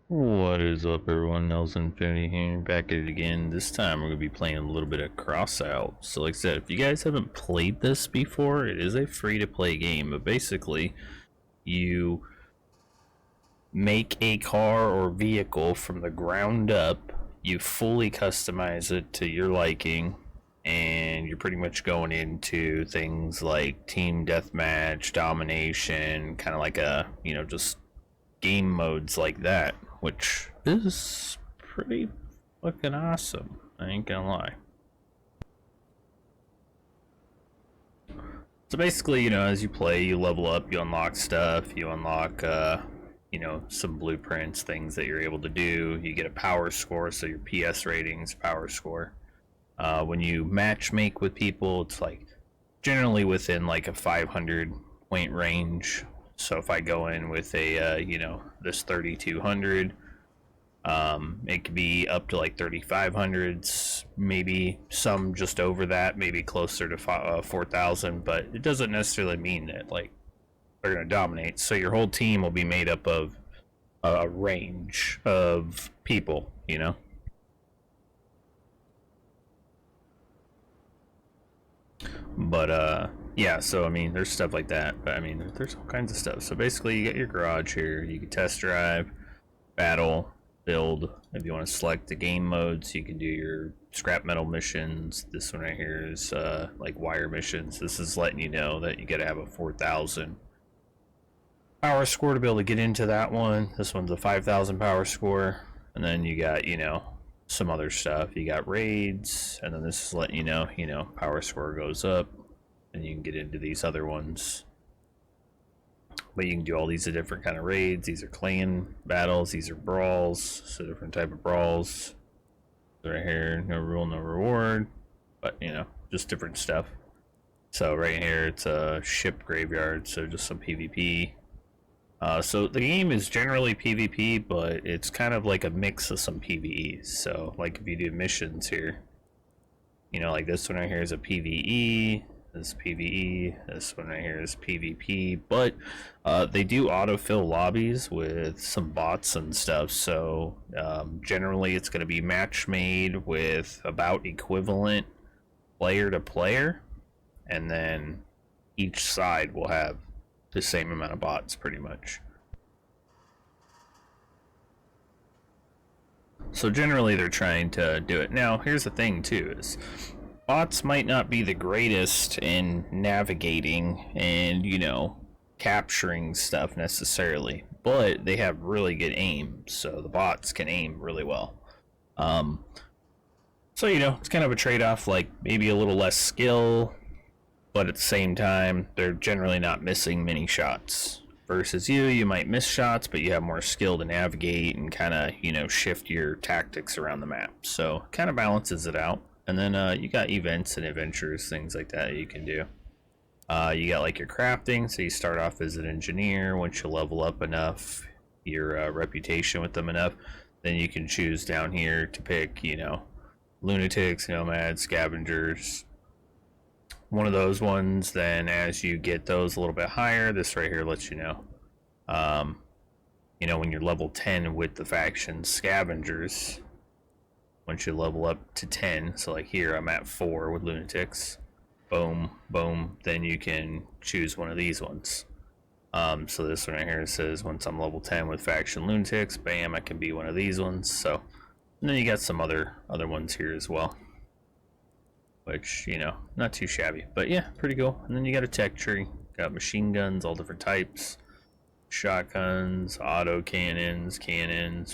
What is up, everyone? Nelson Infinity here, back at it again. This time we're going to be playing a little bit of Crossout. So like I said, if you guys haven't played this before, it is a free-to-play game, but basically you make a car or vehicle from the ground up, you fully customize it to your liking, and you're pretty much going into things like team deathmatch, domination, kind of like a, just game modes like that, which is pretty fucking awesome. I ain't gonna lie. So basically, as you play, you level up, you unlock stuff, you unlock, some blueprints, things that you're able to do. You get a power score, so your PS ratings, power score. When you match make with people, it's like generally within like a 500 point range. So if I go in with a, this 3200, it could be up to like 3500s, maybe some just over that, maybe closer to 4000, but it doesn't necessarily mean that like they're going to dominate. So your whole team will be made up of a range of people, But yeah, so I mean, there's stuff like that, but I mean, there's all kinds of stuff. So basically, you get your garage here. You can test drive, battle, build. If you want to select the game modes, you can do your scrap metal missions. This one right here is like wire missions. This is letting you know that you got to have a 4000 power score to be able to get into that one. This one's a 5000 power score, and then you got some other stuff. You got raids, and then this is letting you know power score goes up, and you can get into these other ones. But you can do all these different kind of raids. These are clan battles. These are brawls. So different type of brawls. Right here, no rule, no reward. But just different stuff. So right here, it's a ship graveyard. So just some PvP. So the game is generally PvP, but it's kind of like a mix of some PvE. So like if you do missions here, like this one right here is a PvE, this PvE, this one right here is PvP, but they do autofill lobbies with some bots and stuff. So generally it's going to be match made with about equivalent player to player, and then each side will have the same amount of bots pretty much. So generally they're trying to do it. Now here's the thing too, is bots might not be the greatest in navigating and capturing stuff necessarily, but they have really good aim, so the bots can aim really well. So it's kind of a trade-off, like maybe a little less skill, but at the same time, they're generally not missing many shots. Versus you might miss shots, but you have more skill to navigate and kind of, shift your tactics around the map. So kind of balances it out. And then you got events and adventures, things like that you can do. You got like your crafting, so you start off as an engineer. Once you level up enough, your reputation with them enough, then you can choose down here to pick, lunatics, nomads, scavengers, one of those ones. Then as you get those a little bit higher, this right here lets you know when you're level 10 with the faction scavengers, once you level up to 10, so like here I'm at 4 with lunatics, boom boom, then you can choose one of these ones. So this one right here says once I'm level 10 with faction lunatics, bam, I can be one of these ones. So and then you got some other ones here as well, which, not too shabby, but yeah, pretty cool. And then you got a tech tree, got machine guns, all different types, shotguns, auto cannons,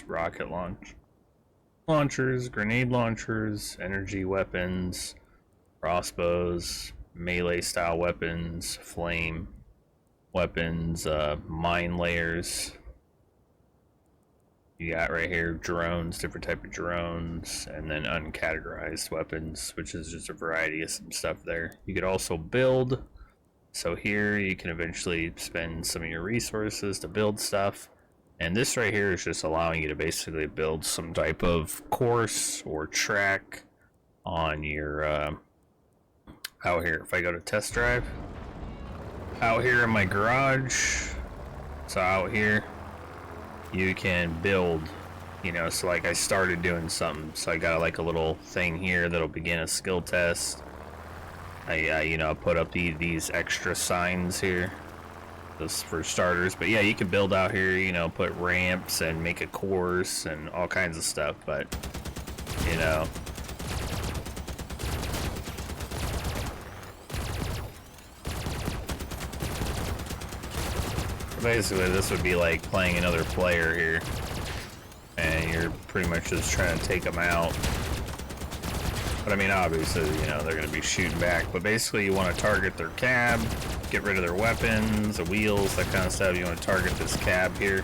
rocket launchers, grenade launchers, energy weapons, crossbows, melee style weapons, flame weapons, mine layers. You got right here drones, different type of drones, and then uncategorized weapons, which is just a variety of some stuff there. You could also build. So here you can eventually spend some of your resources to build stuff. And this right here is just allowing you to basically build some type of course or track on your out here. If I go to test drive, out here in my garage, so out here you can build You know, so like I started doing something, so I got like a little thing here that'll begin a skill test. I you know, put up these extra signs here, just for starters. But yeah, you can build out here, you know, put ramps and make a course and all kinds of stuff. But you know, basically this would be like playing another player here, and you're pretty much just trying to take them out. But I mean, obviously, you know, they're going to be shooting back. But basically, you want to target their cab, get rid of their weapons, the wheels, that kind of stuff. You want to target this cab here,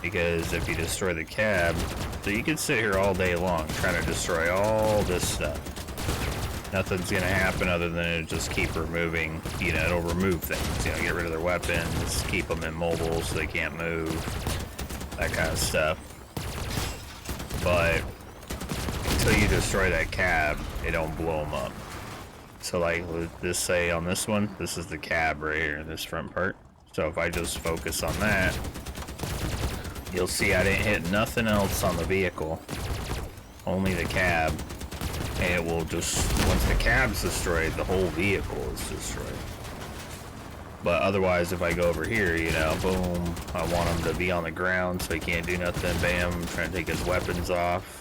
because if you destroy the cab, so you can sit here all day long trying to destroy all this stuff. Nothing's going to happen other than it just keep removing, you know, it'll remove things. You know, get rid of their weapons, keep them immobile so they can't move, that kind of stuff. But until you destroy that cab, it don't blow them up. So like, let's just say on this one, this is the cab right here, this front part. So if I just focus on that, you'll see I didn't hit nothing else on the vehicle, only the cab. And it will just, once the cab's destroyed, the whole vehicle is destroyed. But otherwise, if I go over here, you know, boom, I want him to be on the ground so he can't do nothing, bam, I'm trying to take his weapons off.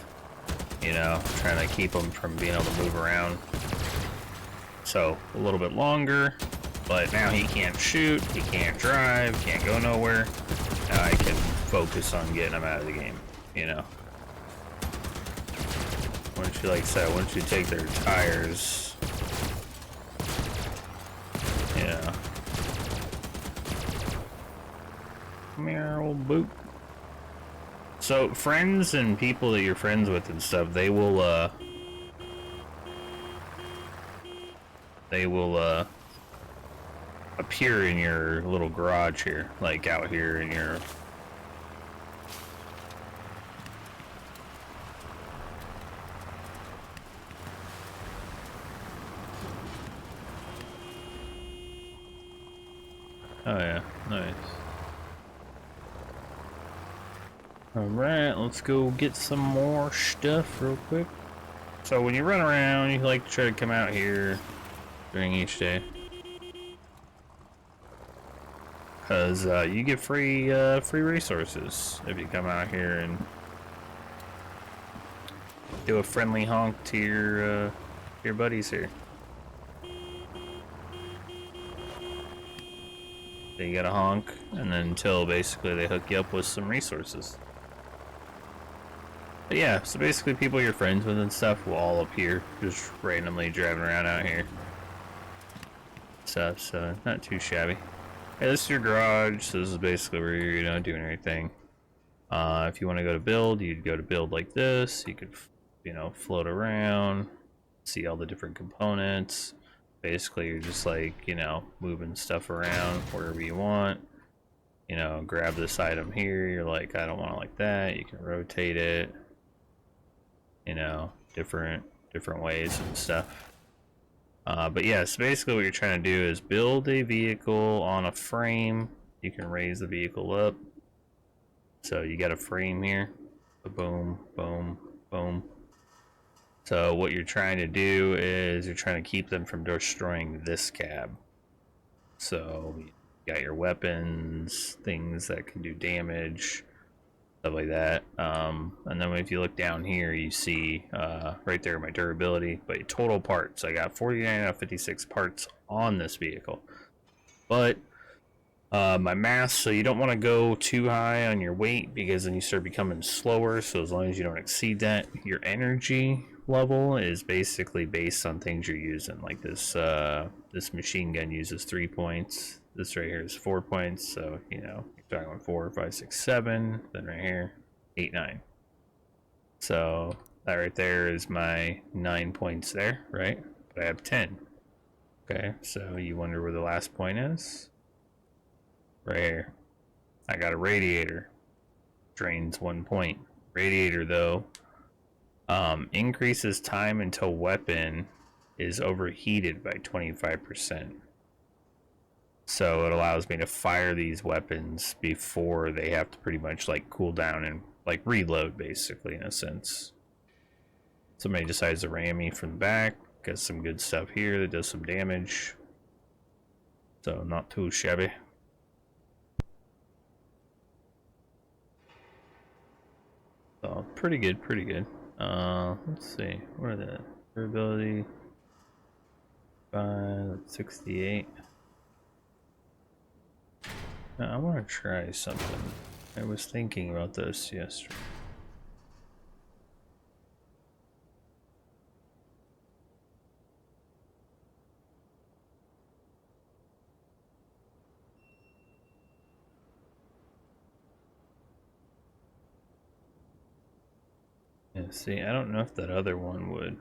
You know, trying to keep him from being able to move around. So, a little bit longer, but now he can't shoot, he can't drive, can't go nowhere. Now I can focus on getting him out of the game, you know. Once you, like I said, once you take their tires, you know. Come here, old boot. So, friends and people that you're friends with and stuff, they will appear in your little garage here, like out here in your... Oh yeah, nice. Alright, let's go get some more stuff real quick. So when you run around, you like to try to come out here during each day. Because you get free resources if you come out here and do a friendly honk to your buddies here. So you gotta honk, and then until basically they hook you up with some resources. But yeah, so basically people you're friends with and stuff will all appear just randomly driving around out here. So not too shabby. Hey, this is your garage, so this is basically where you're, you know, doing everything. If you want to go to build, you'd go to build like this. You could, you know, float around, see all the different components. Basically, you're just like, you know, moving stuff around wherever you want. You know, grab this item here. You're like, I don't want it like that. You can rotate it. You know, different ways and stuff. But yeah, so basically what you're trying to do is build a vehicle on a frame. You can raise the vehicle up. So you got a frame here. Boom, boom, boom. So what you're trying to do is you're trying to keep them from destroying this cab. So you got your weapons, things that can do damage, stuff like that. And then if you look down here, you see right there my durability, but total parts. I got 49 out of 56 parts on this vehicle. But my mass, so you don't want to go too high on your weight because then you start becoming slower. So as long as you don't exceed that, your energy level is basically based on things you're using. Like this this machine gun uses 3 points. This right here is 4 points. So you know, you're talking 4, 5, 6, 7. Then right here, 8, 9. So that right there is my 9 points there, right? But I have 10. Okay, so you wonder where the last point is? Right here. I got a radiator. Drains 1 point. Radiator though increases time until weapon is overheated by 25%. So it allows me to fire these weapons before they have to pretty much like cool down and like reload basically in a sense. Somebody decides to ram me from the back, got some good stuff here that does some damage. So not too shabby. So pretty good, pretty good. Let's see, what are the durability? 68. Now, I want to try something. I was thinking about this yesterday. Yeah, see, I don't know if that other one would.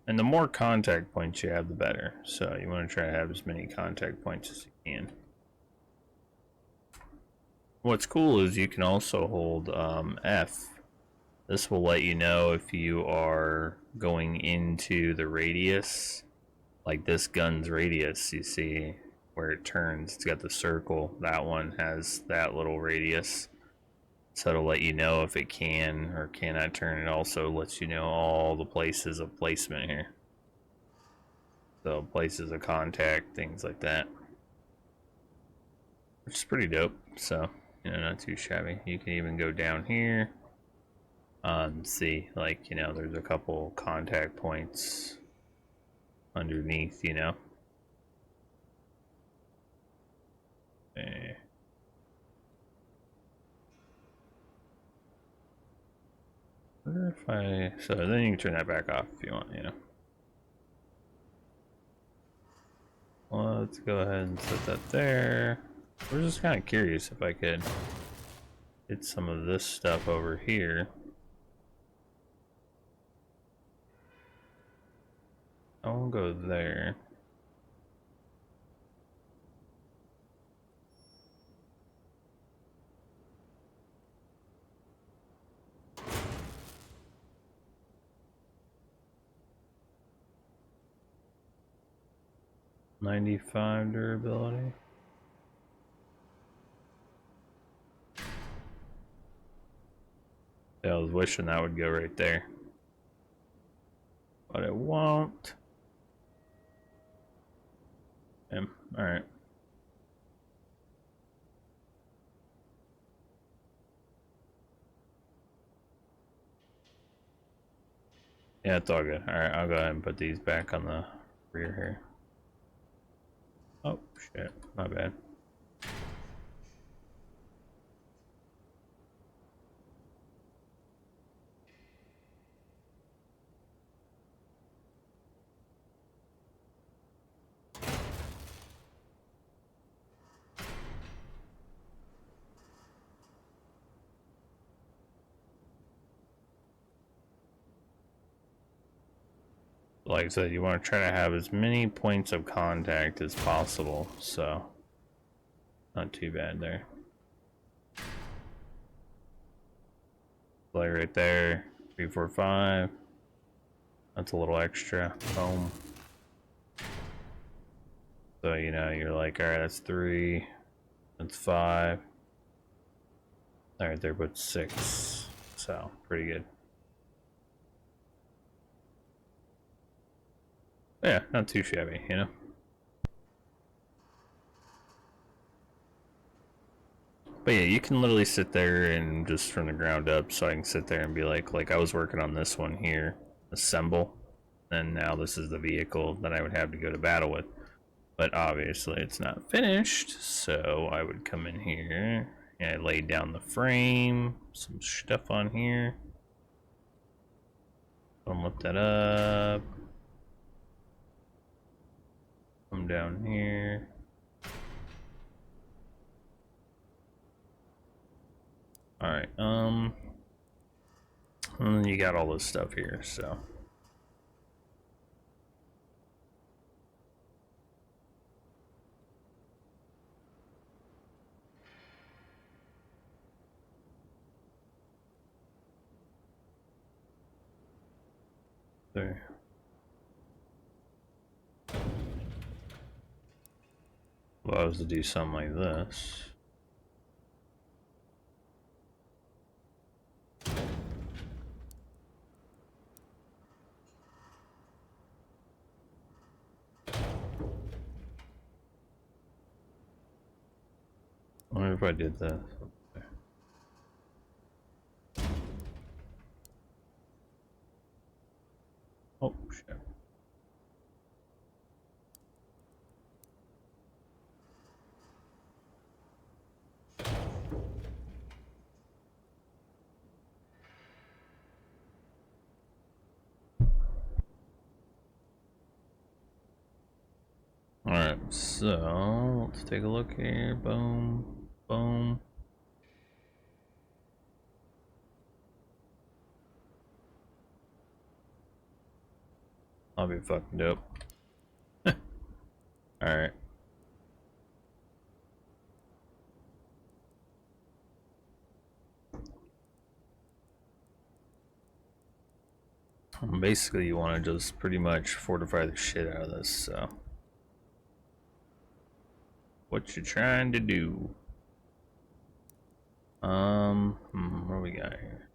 And the more contact points you have, the better. So you want to try to have as many contact points as you can. What's cool is you can also hold F. This will let you know if you are going into the radius, like this gun's radius, you see where it turns. It's got the circle. That one has that little radius. So it'll let you know if it can or cannot turn. It also lets you know all the places of placement here. So places of contact, things like that. Which is pretty dope. So, you know, not too shabby. You can even go down here. See, like, you know, there's a couple contact points underneath, you know. Okay. I wonder if so then you can turn that back off if you want, you know. Well, let's go ahead and set that there. We're just kind of curious if I could get some of this stuff over here. I won't go there. $95 durability. Yeah, I was wishing that would go right there, but it won't. All right. Yeah, it's all good. All right, I'll go ahead and put these back on the rear here. Oh shit, my bad. Like I said, you want to try to have as many points of contact as possible, so not too bad there. Like right there, 3, 4, 5. That's a little extra. Boom. So you know, you're like, all right, that's 3, that's 5. All right, there, but 6. So pretty good. Yeah, not too shabby, you know. But yeah, you can literally sit there and just from the ground up, so I can sit there and be like I was working on this one here, assemble, and now this is the vehicle that I would have to go to battle with. But obviously it's not finished, so I would come in here and I laid down the frame, some stuff on here. I'll lift that up. Come down here. Alright, and then you got all this stuff here, so. There. if I was to do something like this. I wonder if I did this. Oh, shit. Alright, so let's take a look here. Boom, boom. I'll be fucking dope. Alright. Basically, you want to just pretty much fortify the shit out of this, so. What you trying to do? What do we got here?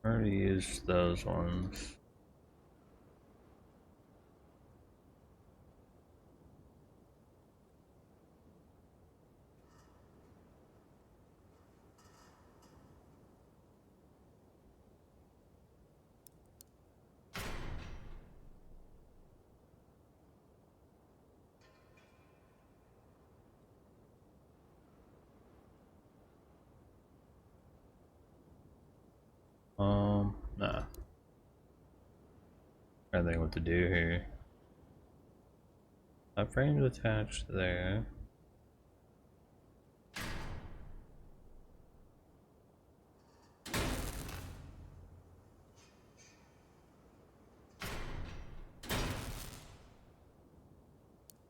Already used those ones. Nah. I think what to do here. That frame's attached there.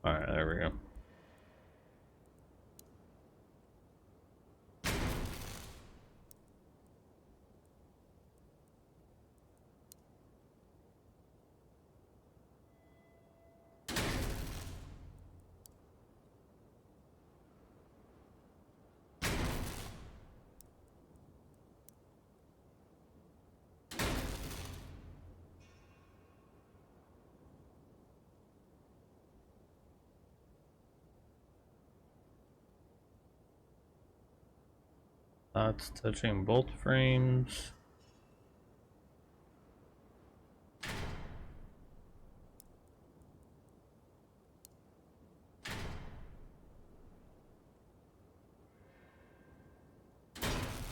Alright, there we go. That's touching both frames.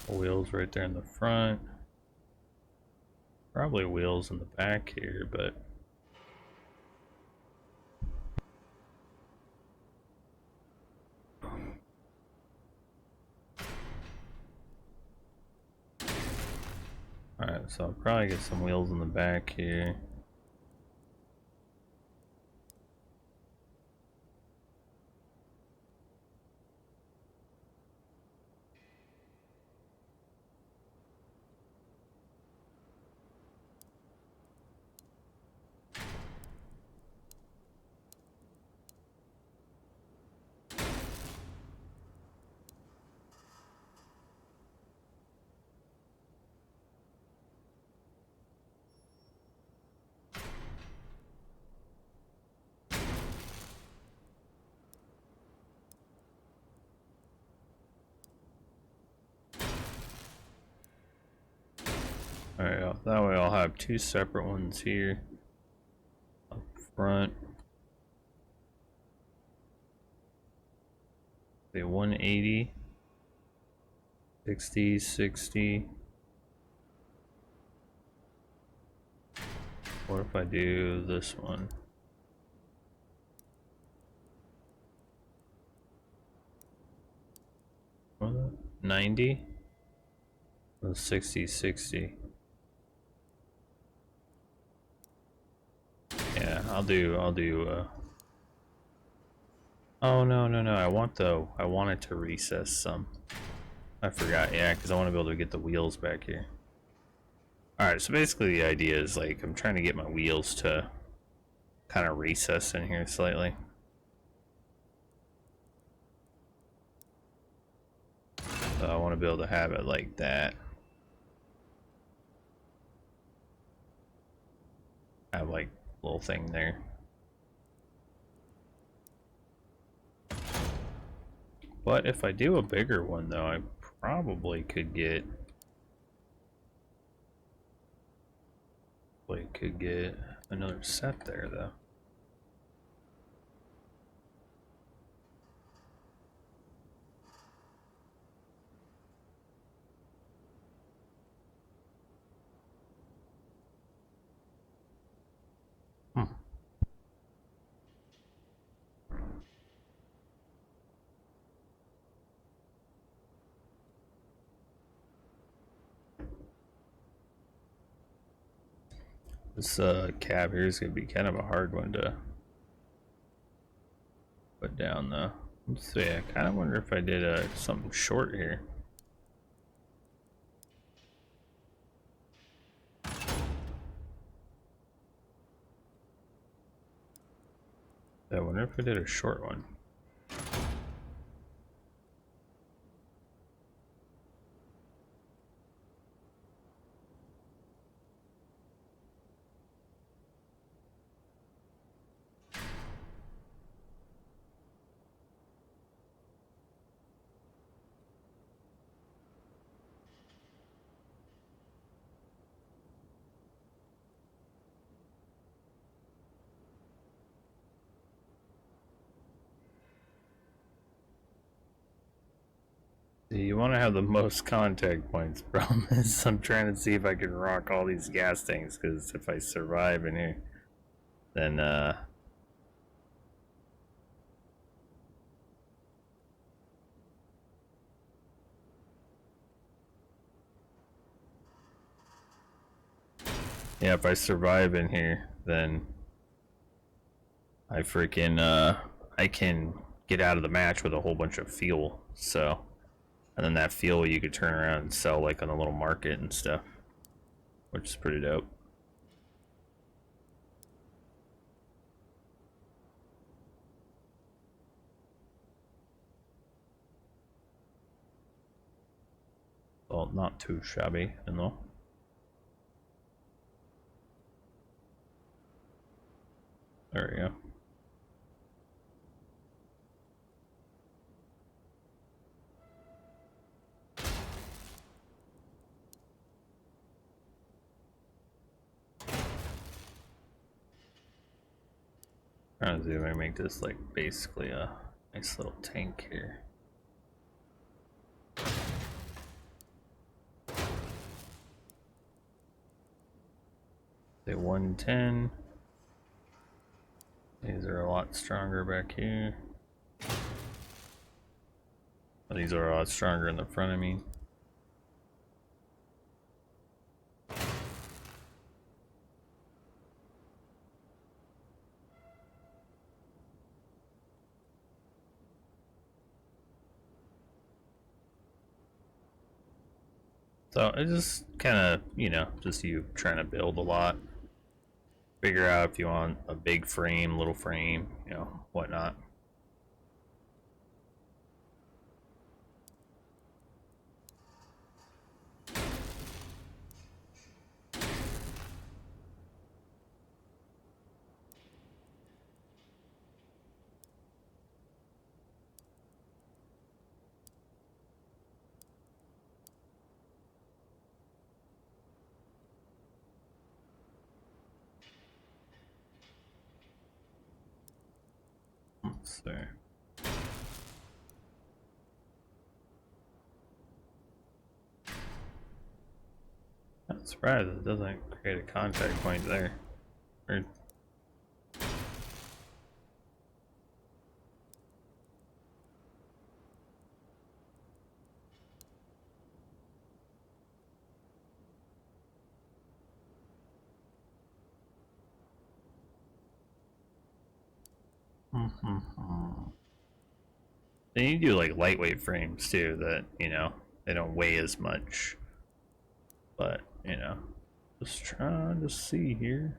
Wheels right there in the front. Probably wheels in the back here, but alright, so I'll probably get some wheels in the back here. Alright, that way I'll have two separate ones here up front. Say 180, 60, 60. What if I do this one? What was that? 90? Oh, 60, 60. Yeah, I'll do, oh no, I want it to recess some. I forgot, yeah, because I want to be able to get the wheels back here. Alright, so basically the idea is like I'm trying to get my wheels to kind of recess in here slightly. So I want to be able to have it like that. Have like a little thing there. But if I do a bigger one though, I probably could get another set there though. This cab here is going to be kind of a hard one to put down though. Let's see, I kind of wonder if I did something short here. I wonder if I did a short one. You want to have the most contact points. Problem is, I'm trying to see if I can rock all these gas tanks, because if I survive in here, then yeah, if I survive in here, then I freaking I can get out of the match with a whole bunch of fuel. So, and then that fuel you could turn around and sell like on a little market and stuff, which is pretty dope. Well, not too shabby, you know. There we go. Trying to see if I make this like basically a nice little tank here. Say 110. These are a lot stronger back here. These are a lot stronger in the front, I mean. So it's just kind of, you know, just you trying to build a lot. Figure out if you want a big frame, little frame, you know, whatnot. Let's see. I'm surprised it doesn't create a contact point there. Weird. Then you do like lightweight frames too that, you know, they don't weigh as much. But, you know, just trying to see here.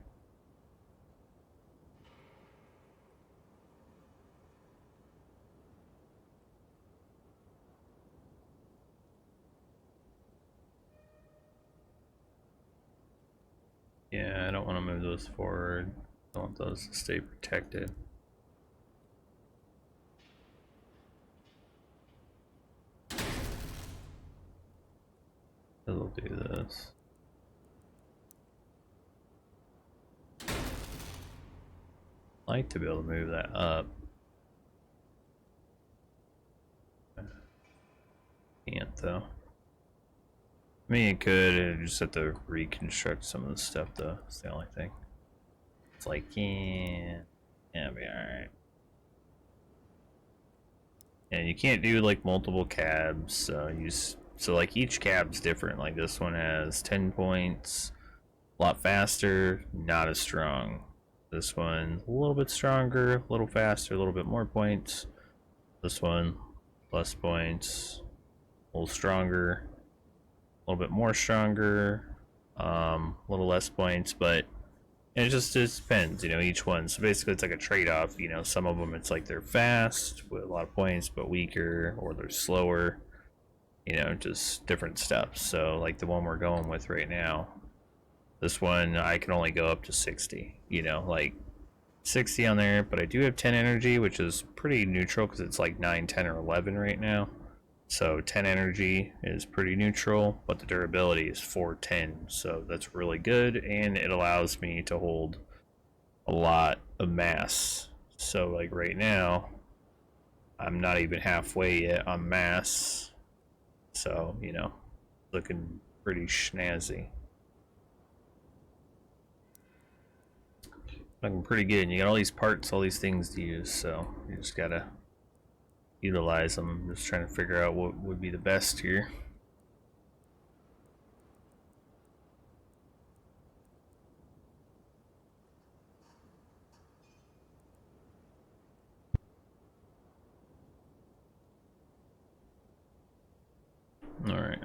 Yeah, I don't want to move those forward. I want those to stay protected. It'll do this. I'd like to be able to move that up. Can't though. I mean, it could. I just have to reconstruct some of the stuff though. It's the only thing. It's like, yeah, it'll be alright. And you can't do like multiple cabs. So like each cab's different. Like this one has 10 points, a lot faster, not as strong. This one a little bit stronger, a little faster, a little bit more points. This one less points, a little stronger, a little bit more stronger, a little less points, but it just depends, you know, each one. So basically it's like a trade-off, you know, some of them it's like they're fast with a lot of points but weaker, or they're slower, you know, just different stuff. So like the one we're going with right now, this one I can only go up to 60, you know, like 60 on there, but I do have 10 energy, which is pretty neutral because it's like 9, 10, or 11 right now. So 10 energy is pretty neutral, but the durability is 410, so that's really good, and it allows me to hold a lot of mass. So like right now, I'm not even halfway yet on mass, so you know, looking pretty snazzy. Looking pretty good, and you got all these parts, all these things to use, so you just gotta utilize them. I'm just trying to figure out what would be the best here. Alright,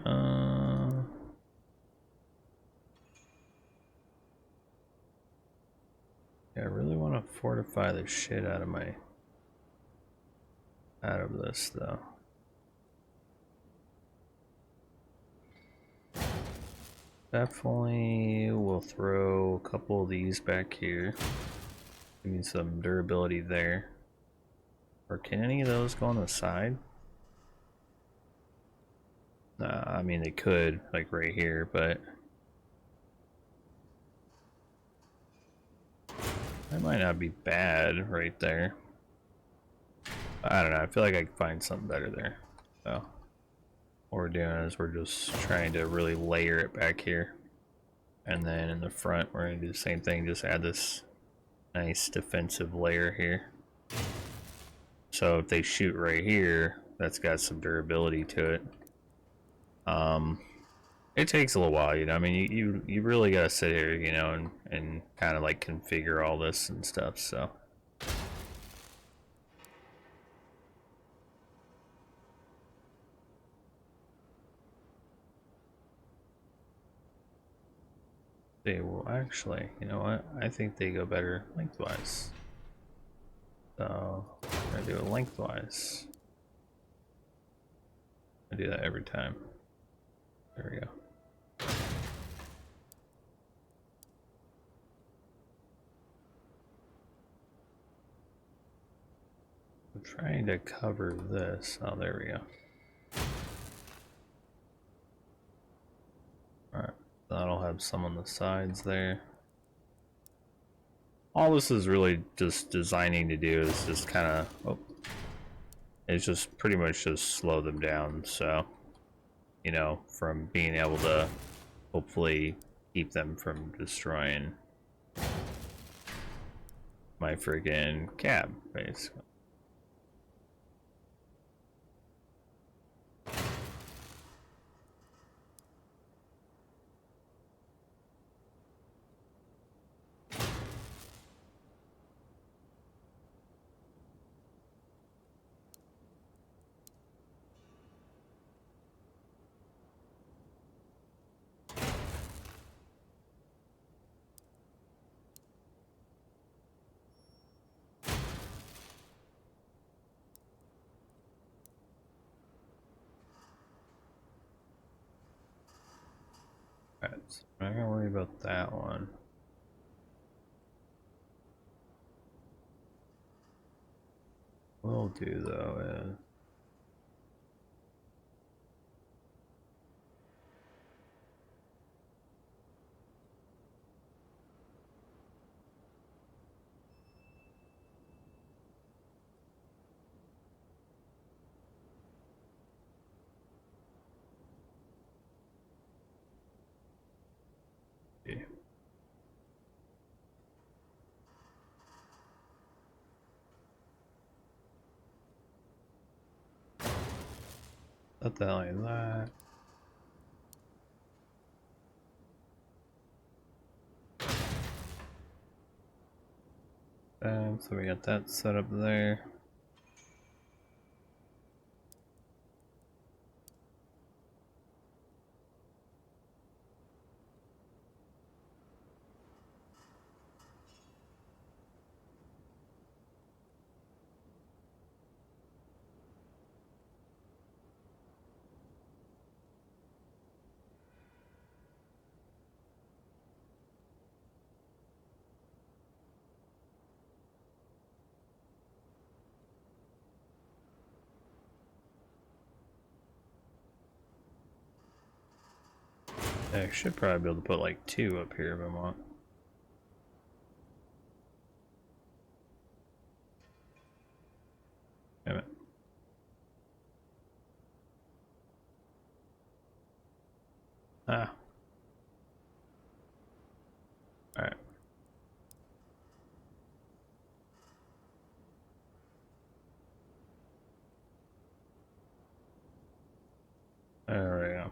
yeah, I really want to fortify the shit out of this though. Definitely will throw a couple of these back here. Give me some durability there. Or can any of those go on the side? I mean they could, like right here, but that might not be bad right there. I don't know, I feel like I can find something better there. So what we're doing is we're just trying to really layer it back here. And then in the front we're gonna do the same thing, just add this nice defensive layer here. So if they shoot right here, that's got some durability to it. It takes a little while, you know. I mean, you really gotta sit here, you know, and kind of like configure all this and stuff. So they will actually, you know what? I think they go better lengthwise. So I'm gonna do it lengthwise. I do that every time. There we go. I'm trying to cover this. Oh, there we go. Alright, that'll have some on the sides there. All this is really just designing to do is just kind of, oh, it's just pretty much just slow them down. So, you know, from being able to hopefully keep them from destroying my friggin' cab, basically. Alright, so I'm not gonna worry about that one. What we'll do though is see. What the hell is that? So we got that set up there. I should probably be able to put like 2 up here if I want. Damn it. Ah. Alright. There we go.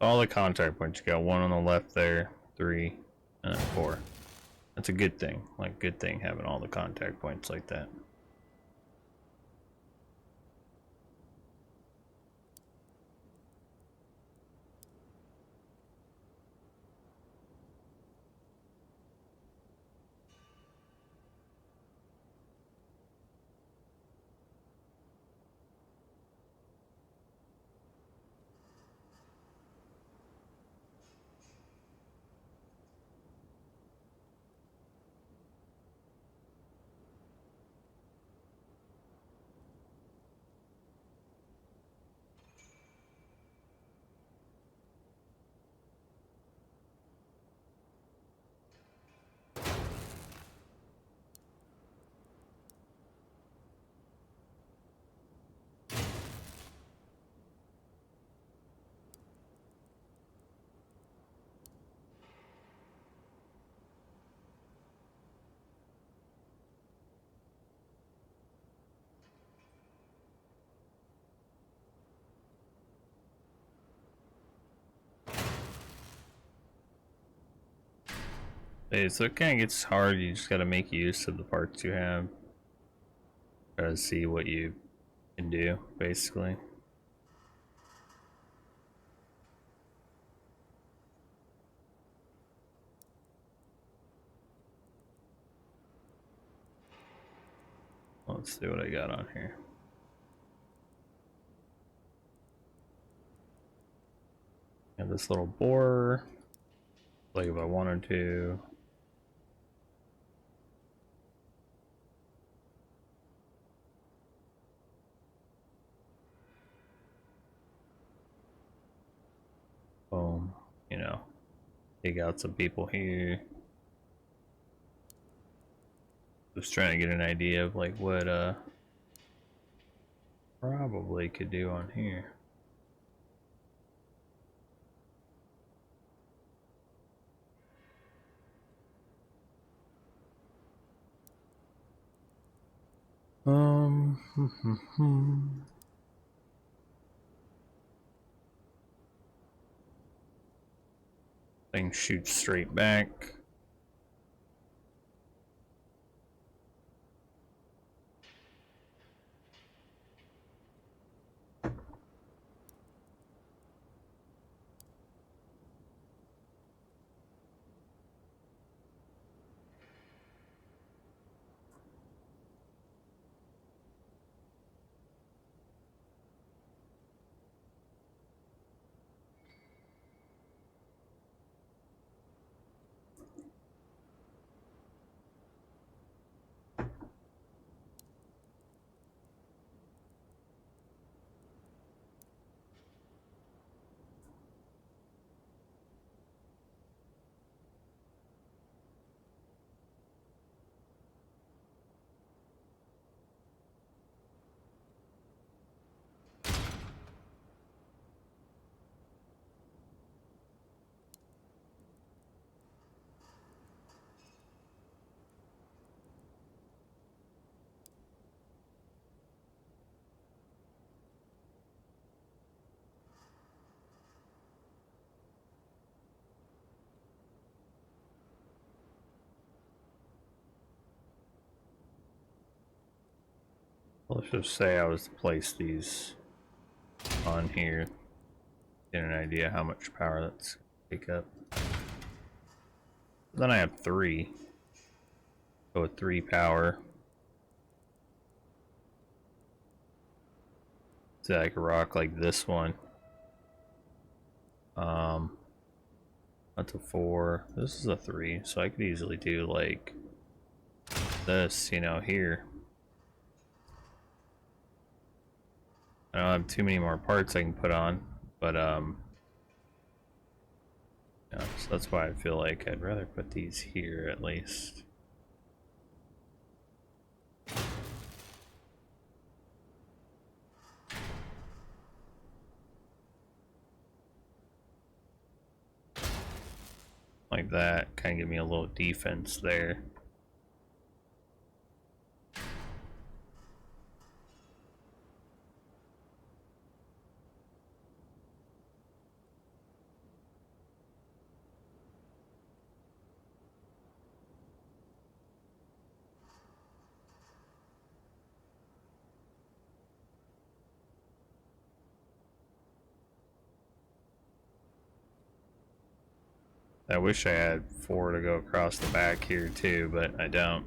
All the contact points. You got 1 on the left there, 3, and then 4. That's a good thing. Like, good thing having all the contact points like that. Hey, so it kind of gets hard. You just got to make use of the parts you have. Try to see what you can do, basically. Let's see what I got on here. And this little borer, like if I wanted to. Boom, you know, take out some people here. Just trying to get an idea of like what probably could do on here. Thing shoots straight back. Let's just say I was to place these on here, get an idea how much power that's take up. Then I have 3. Go with 3 power. So I could rock like this one. That's a 4. This is a 3, so I could easily do like this, you know, here. I don't have too many more parts I can put on, but yeah, so that's why I feel like I'd rather put these here at least. Like that, kind of give me a little defense there. I wish I had 4 to go across the back here too, but I don't.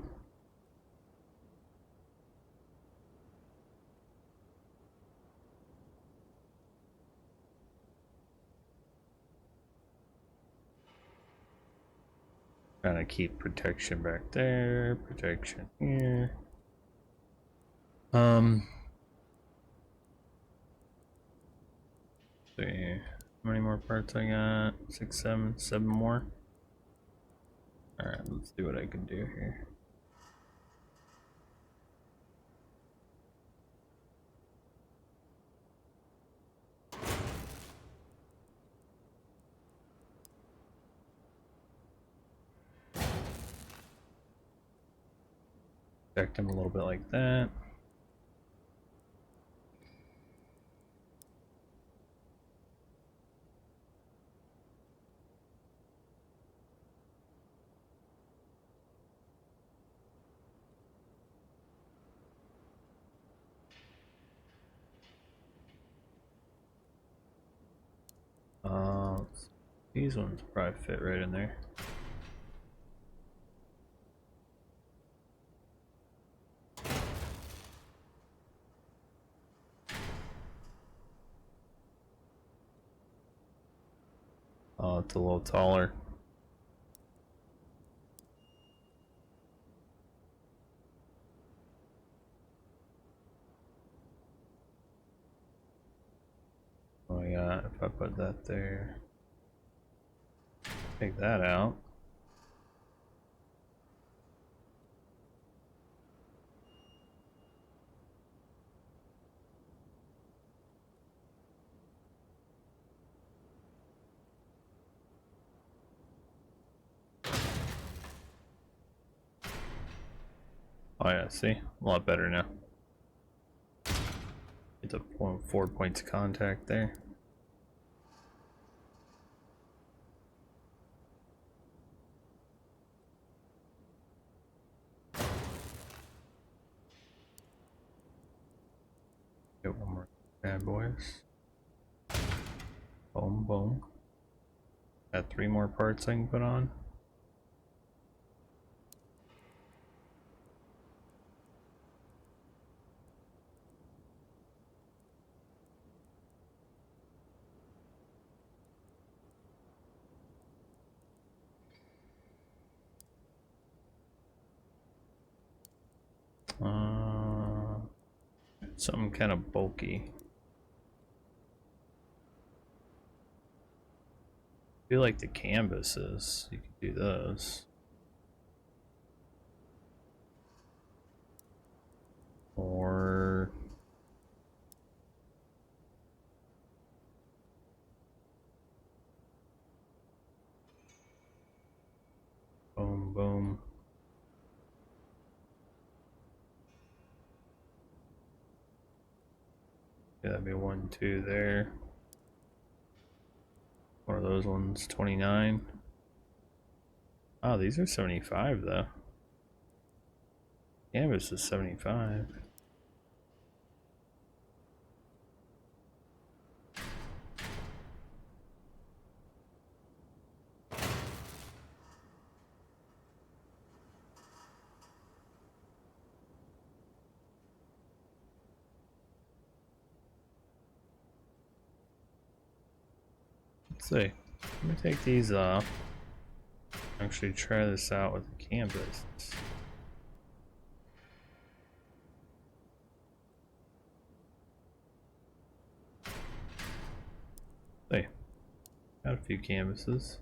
Trying to keep protection back there, protection here. See, how many more parts I got? 6, 7 more. Alright, let's see what I can do here. Protect him a little bit like that. These ones probably fit right in there. Oh, it's a little taller. Oh yeah, if I put that there, take that out. Oh yeah, see? A lot better now. It's a 4 points of contact there. Get one more bad boys. Boom, boom. Got 3 more parts I can put on. Something kind of bulky. I feel like the canvases, you could do those. Or boom, boom. Yeah, that'd be 1, 2 there. One of those ones, 29. Oh, these are 75 though. Canvas is 75. Let's see. Let me take these off. Actually try this out with the canvas. Hey, got a few canvases.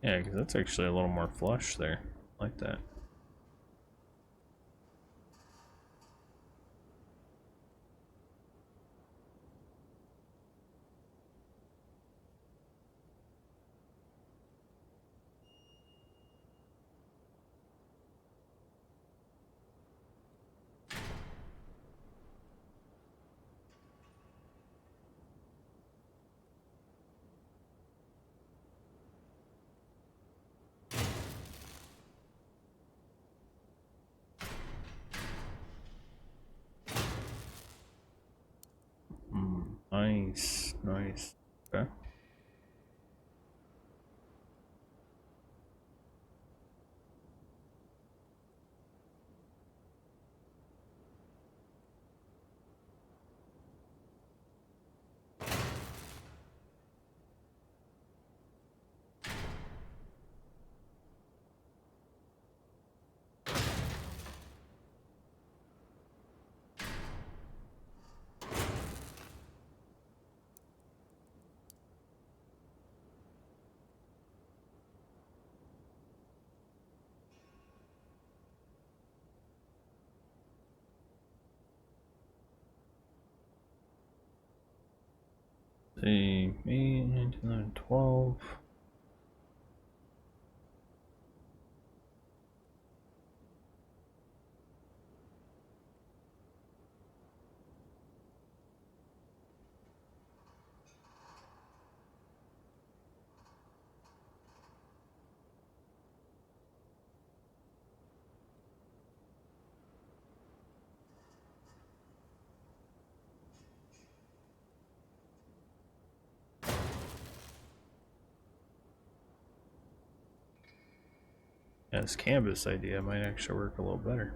Yeah, because that's actually a little more flush there. I like that. Nice, nice. Okay. See, me, 1912. Yeah, this canvas idea might actually work a little better.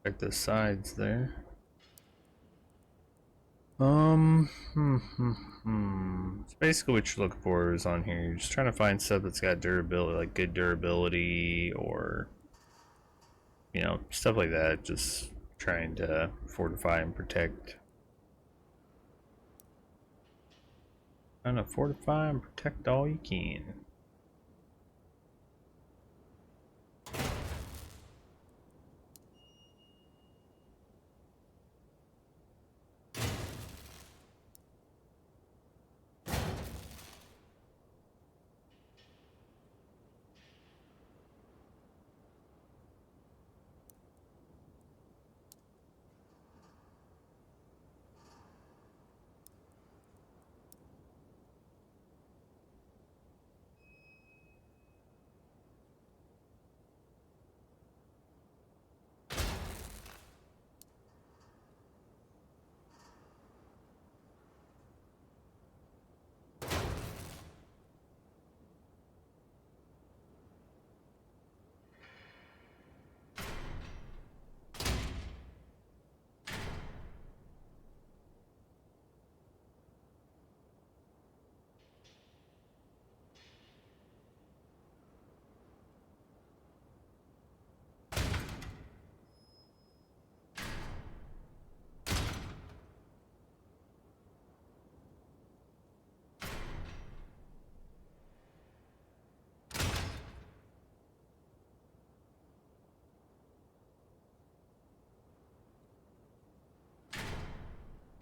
Like the sides there. So basically what you're looking for is on here. You're just trying to find stuff that's got durability, like good durability, or stuff like that. Just trying to fortify and protect. Trying to fortify and protect all you can.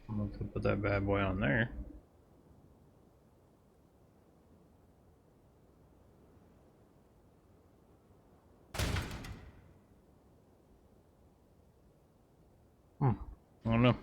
I'm going to put that bad boy on there. I don't know.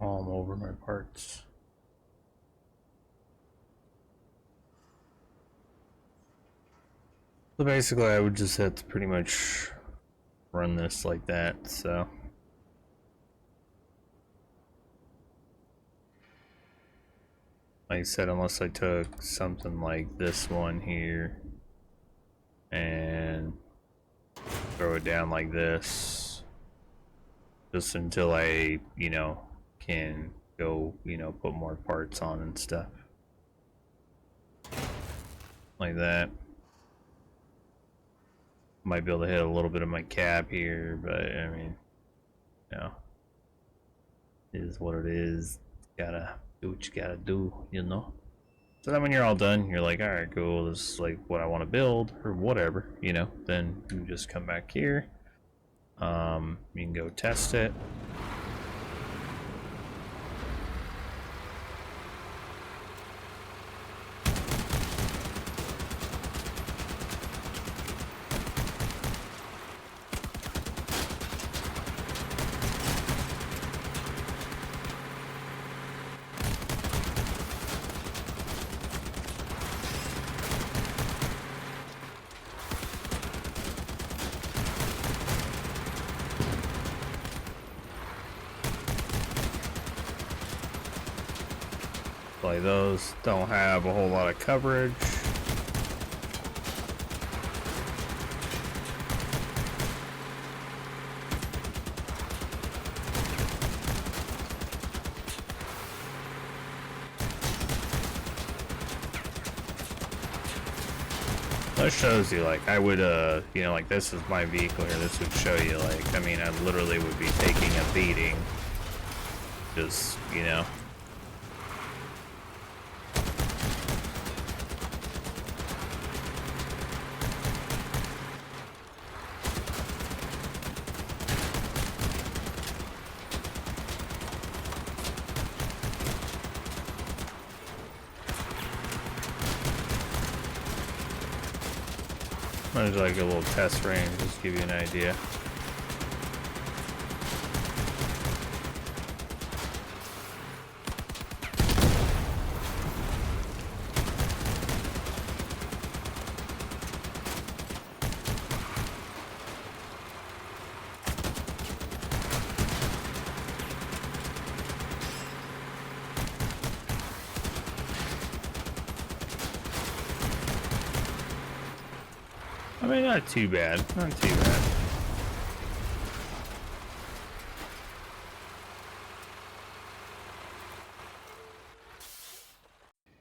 I'm over my parts. So basically I would just have to pretty much run this like that, so. Like I said, unless I took something like this one here and throw it down like this, just until I, you know, can go, you know, put more parts on and stuff. Like that. Might be able to hit a little bit of my cap here, but I mean, you know, it is what it is. Gotta do what you gotta do, you know? So then when you're all done, you're like, alright, cool, this is like what I want to build, or whatever, you know, then you just come back here. You can go test it. Like those don't have a whole lot of coverage. That shows you, like, I would, you know, like, this is my vehicle here, this would show you, like, I mean, I literally would be taking a beating. Just, you know. There's like a little test range, just to give you an idea. I mean, not too bad, not too bad.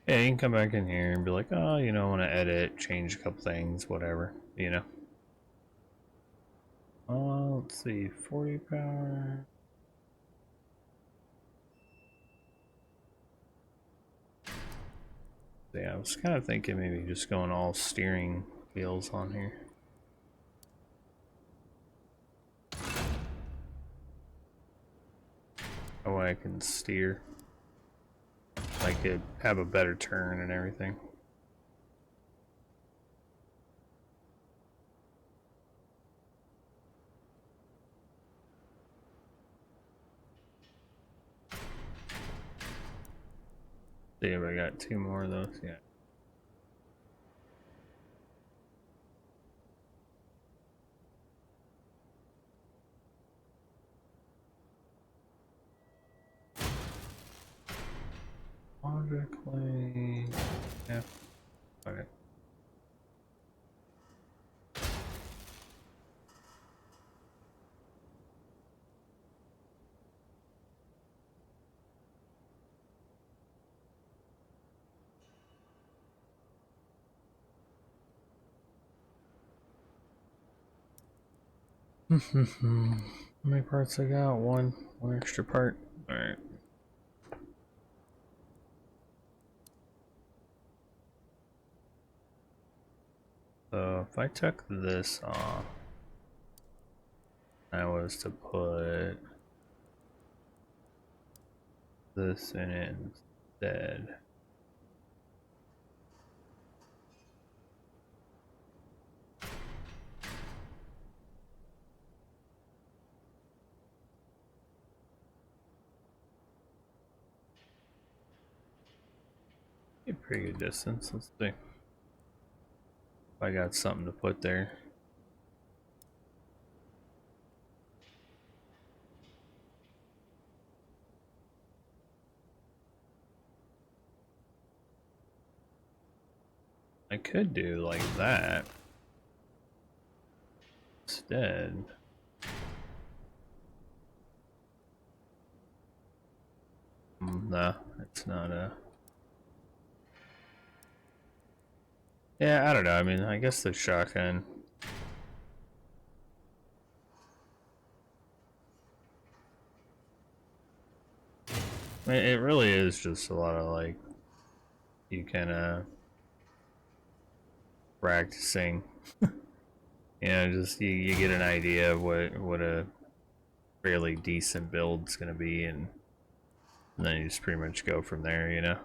Yeah, you can come back in here and be like, oh, you know, I want to edit, change a couple things, whatever, you know. Let's see, 40 power. Yeah, I was kind of thinking maybe just going all steering wheels on here. That way I can steer. I could have a better turn and everything. See if I got 2 more of those, yeah. Logically, yeah, okay. How many parts I got? One extra part. Alright. So if I took this off, I was to put this in it instead. A pretty good distance. Let's see if I got something to put there. I could do like that instead. No, it's not a. Yeah, I don't know. I mean, I guess the shotgun. I mean, it really is just a lot of like you can practicing. You know, just you get an idea of what a fairly decent build's gonna be, and then you just pretty much go from there. You know.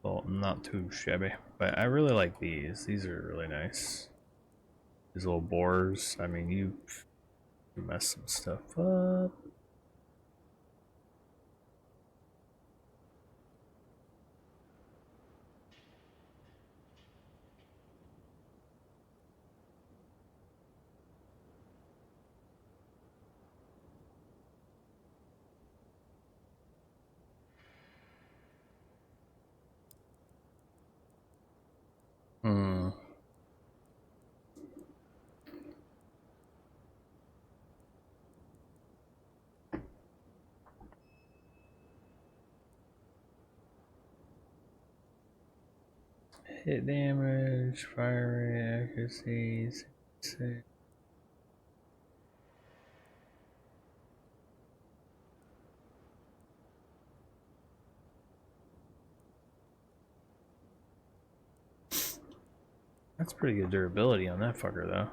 Well, not too shabby, but I really like these. These are really nice. These little boars. I mean, you mess some stuff up. Hmm. Hit damage, fire rate, accuracy. That's pretty good durability on that fucker, though.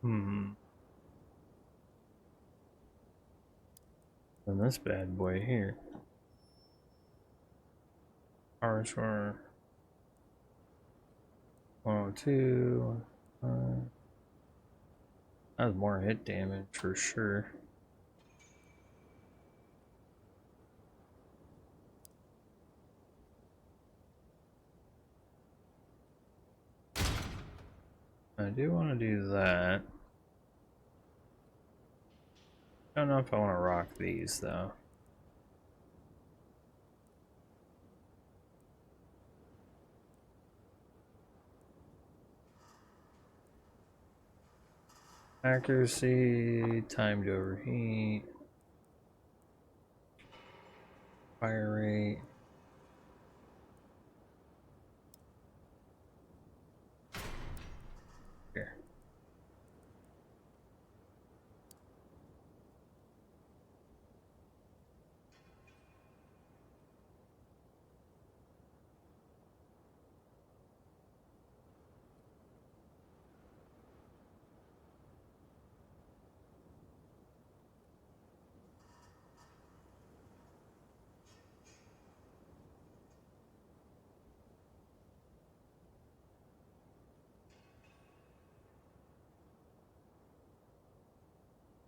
Hmm. And this bad boy here. Power Shore 102. That was more hit damage for sure. I do want to do that. I don't know if I want to rock these though. Accuracy, time to overheat, fire rate. Here.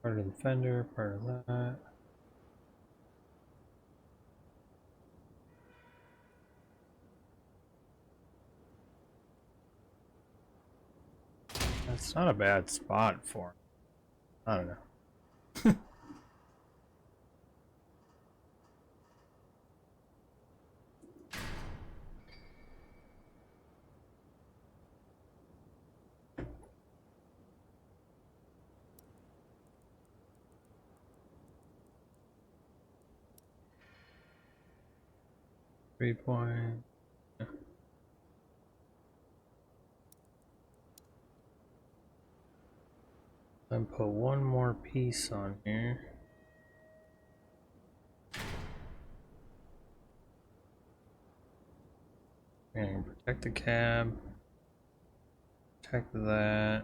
Part of the fender, part of that. That's not a bad spot for him. I don't know. 3 point. And put one more piece on here. And protect the cab. Protect that.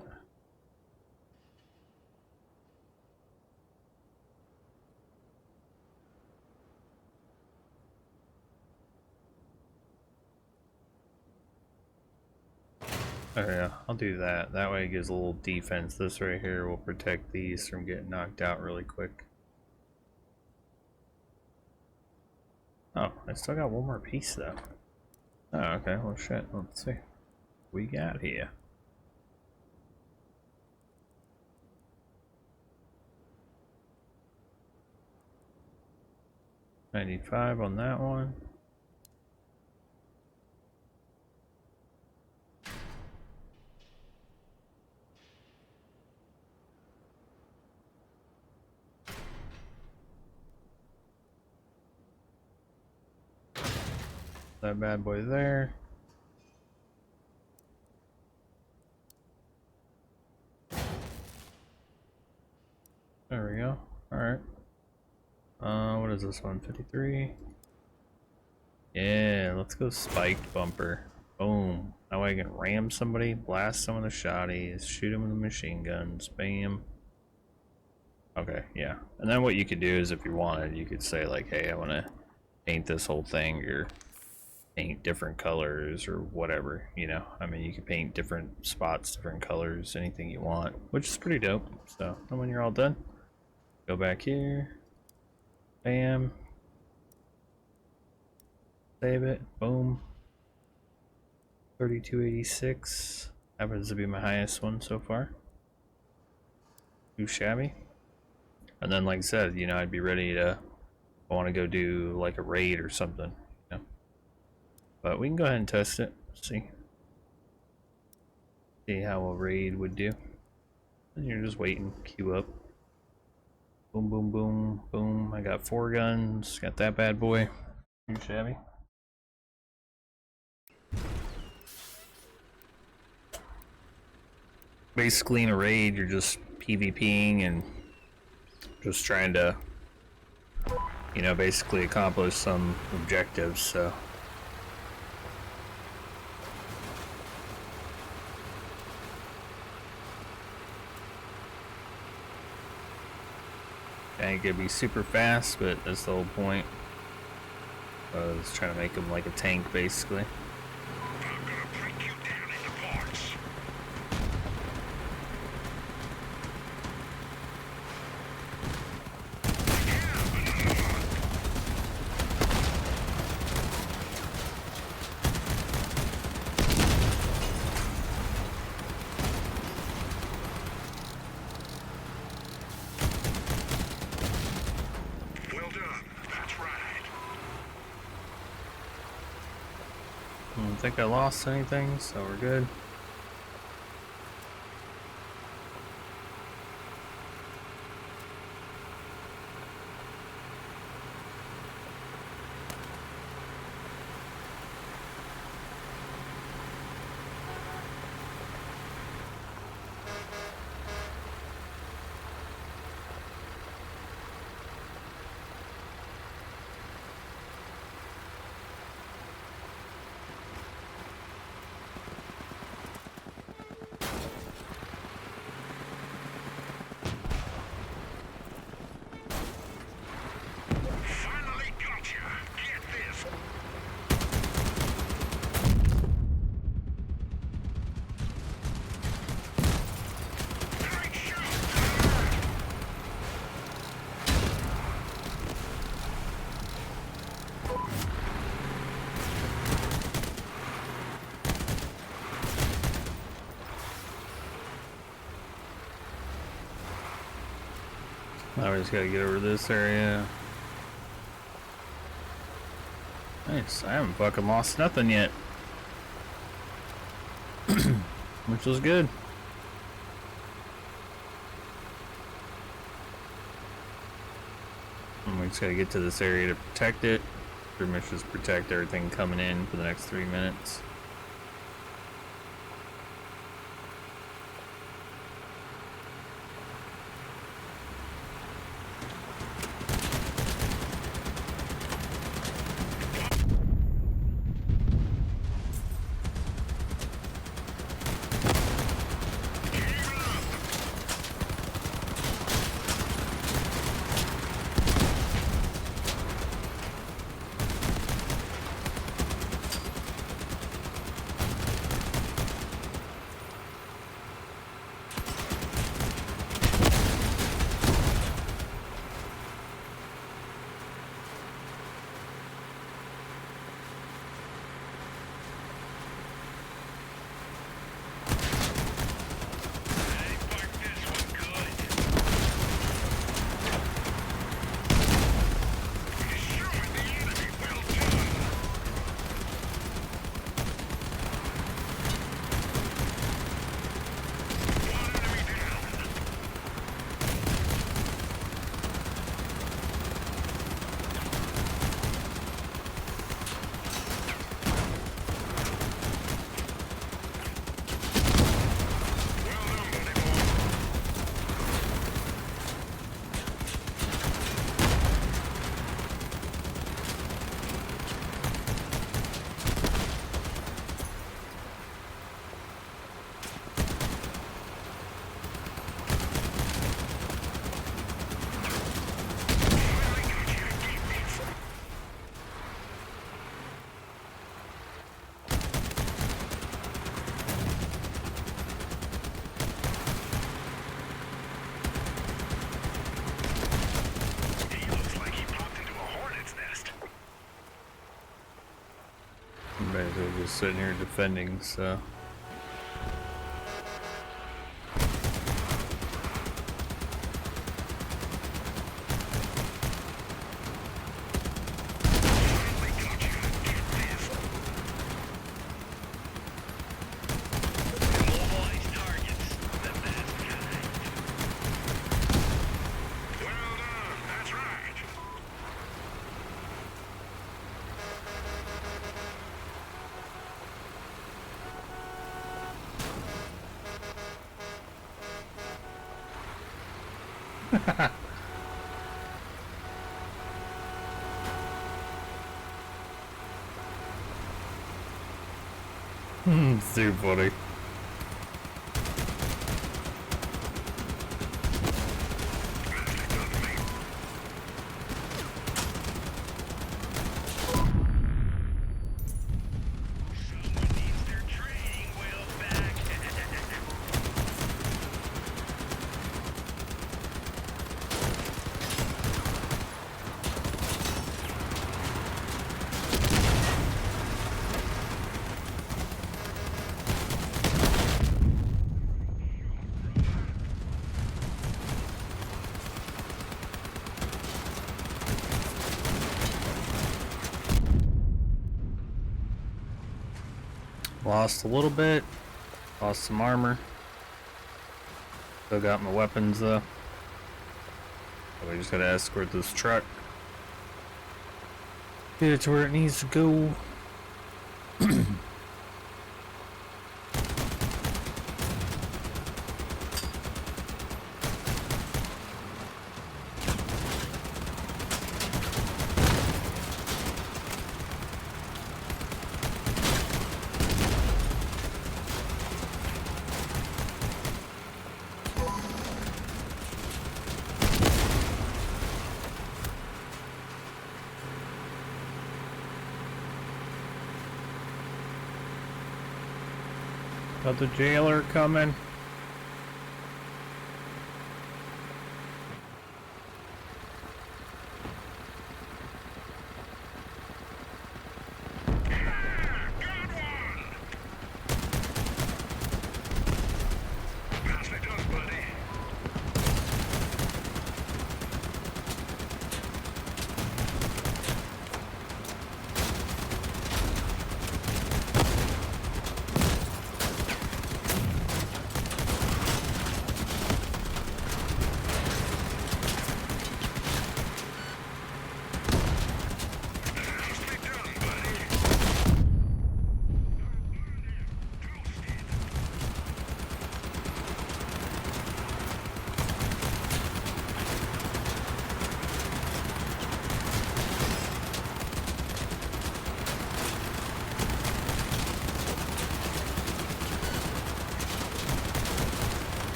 Oh yeah, I'll do that. That way it gives a little defense. This right here will protect these from getting knocked out really quick. Oh, I still got one more piece though. Oh, okay, well shit, let's see. What we got here. $95 on that one. That bad boy there. There we go. Alright. What is this one? 53? Yeah, let's go spiked bumper. Boom. Now I can ram somebody, blast some of the shotties, shoot them with the machine guns, bam. Okay, yeah. And then what you could do is if you wanted, you could say like, hey, I want to paint this whole thing, or paint different colors or whatever, you know. I mean, you can paint different spots, different colors, anything you want, which is pretty dope. So, and when you're all done, go back here, bam, save it, boom. 3286 happens to be my highest one so far. Too shabby. And then, like I said, you know, I'd be ready to, I want to go do like a raid or something, you know. But we can go ahead and test it. See how a raid would do. And you're just waiting, queue up. Boom, boom, boom, boom. I got 4 guns. Got that bad boy. Too shabby. Basically in a raid, you're just PvPing and just trying to, you know, basically accomplish some objectives, so. Ain't gonna be super fast, but that's the whole point. I was trying to make him like a tank, basically. I'm gonna break you down into parts. Well done. That's right. I don't think I lost anything, so we're good. Finally got you. Get this. Great shot. Now we just gotta get over this area. Nice, I haven't fucking lost nothing yet. Which was good. And we just gotta get to this area to protect it. Pretty much just protect everything coming in for the next 3 minutes. They're just sitting here defending, so. It's too funny. Lost a little bit, lost some armor. Still got my weapons though. So we just gotta escort this truck. Get it to where it needs to go. Got the jailer coming.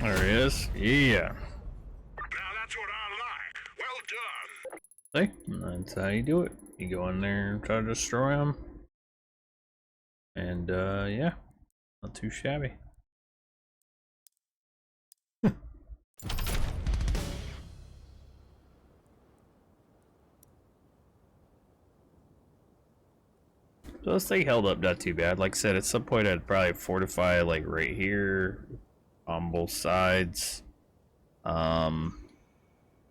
There he is. Yeah. Now that's what I like. Well done. See? That's how you do it. You go in there and try to destroy them. And, yeah. Not too shabby. So this thing held up not too bad. Like I said, at some point I'd probably fortify like right here on both sides.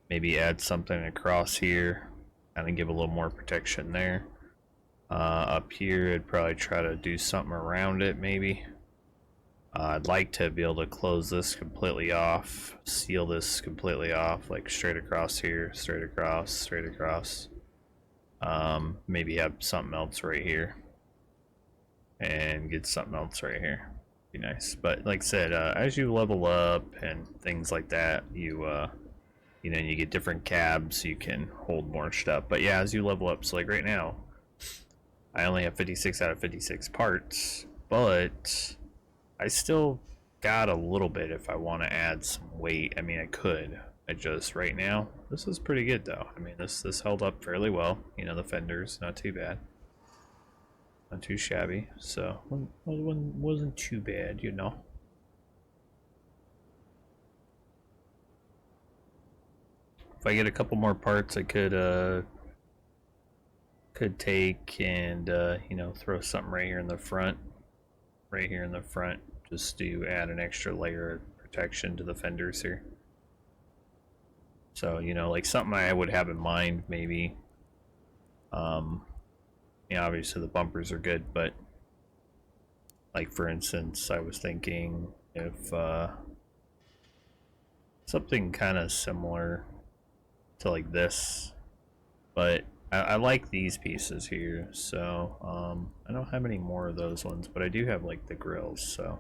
Maybe add something across here, kind of give a little more protection there. Up here I'd probably try to do something around it maybe. I'd like to be able to close this completely off, seal this completely off, like straight across here, straight across, straight across. Maybe have something else right here and get something else right here. Be nice. But like I said, as you level up and things like that, you know, you get different cabs, you can hold more stuff. But yeah, as you level up, so like right now I only have 56 out of 56 parts, but I still got a little bit if I want to add some weight. I mean, I could. I just, right now, this is pretty good though. I mean, this held up fairly well. You know, the fenders, not too bad. Not too shabby, so wasn't too bad, you know. If I get a couple more parts, I could take and you know, throw something right here in the front, just to add an extra layer of protection to the fenders here. So, you know, like something I would have in mind, maybe. Yeah, obviously the bumpers are good, but like for instance, I was thinking if something kind of similar to like this, but I like these pieces here, so I don't have any more of those ones, but I do have like the grills, so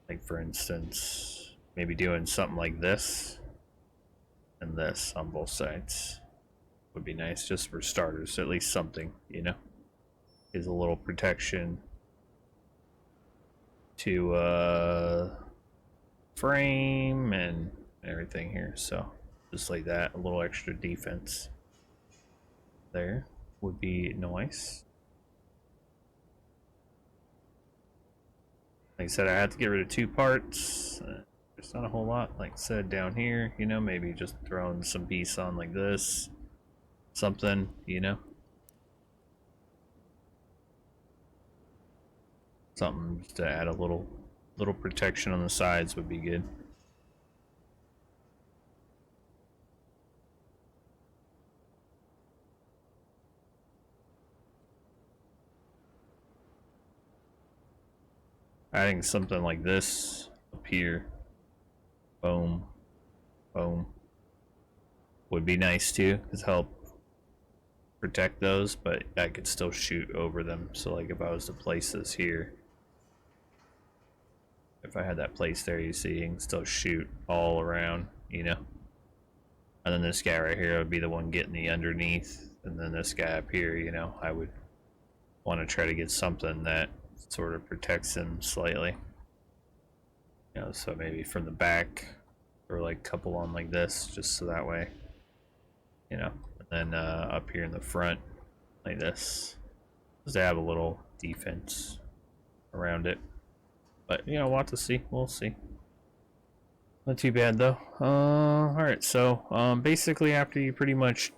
like for instance, maybe doing something like this and this on both sides would be nice, just for starters, at least something, you know, is a little protection to frame and everything here. So just like that, a little extra defense there would be nice. Like I said, I had to get rid of 2 parts. There's not a whole lot, like I said, down here, you know, maybe just throwing some piece on like this, something, you know, something just to add a little protection on the sides would be good. Adding something like this up here, boom, boom, would be nice too, because help protect those, but I could still shoot over them. So like if I was to place this here, if I had that place there, you see, you can still shoot all around, you know. And then this guy right here would be the one getting the underneath, and then this guy up here, you know, I would want to try to get something that sort of protects him slightly. You know, so maybe from the back, or like a couple on like this, just so that way, you know. And then up here in the front, like this, just to have a little defense around it. But, you know, we'll have to see. We'll see. Not too bad, though. Alright, so, basically after you pretty much,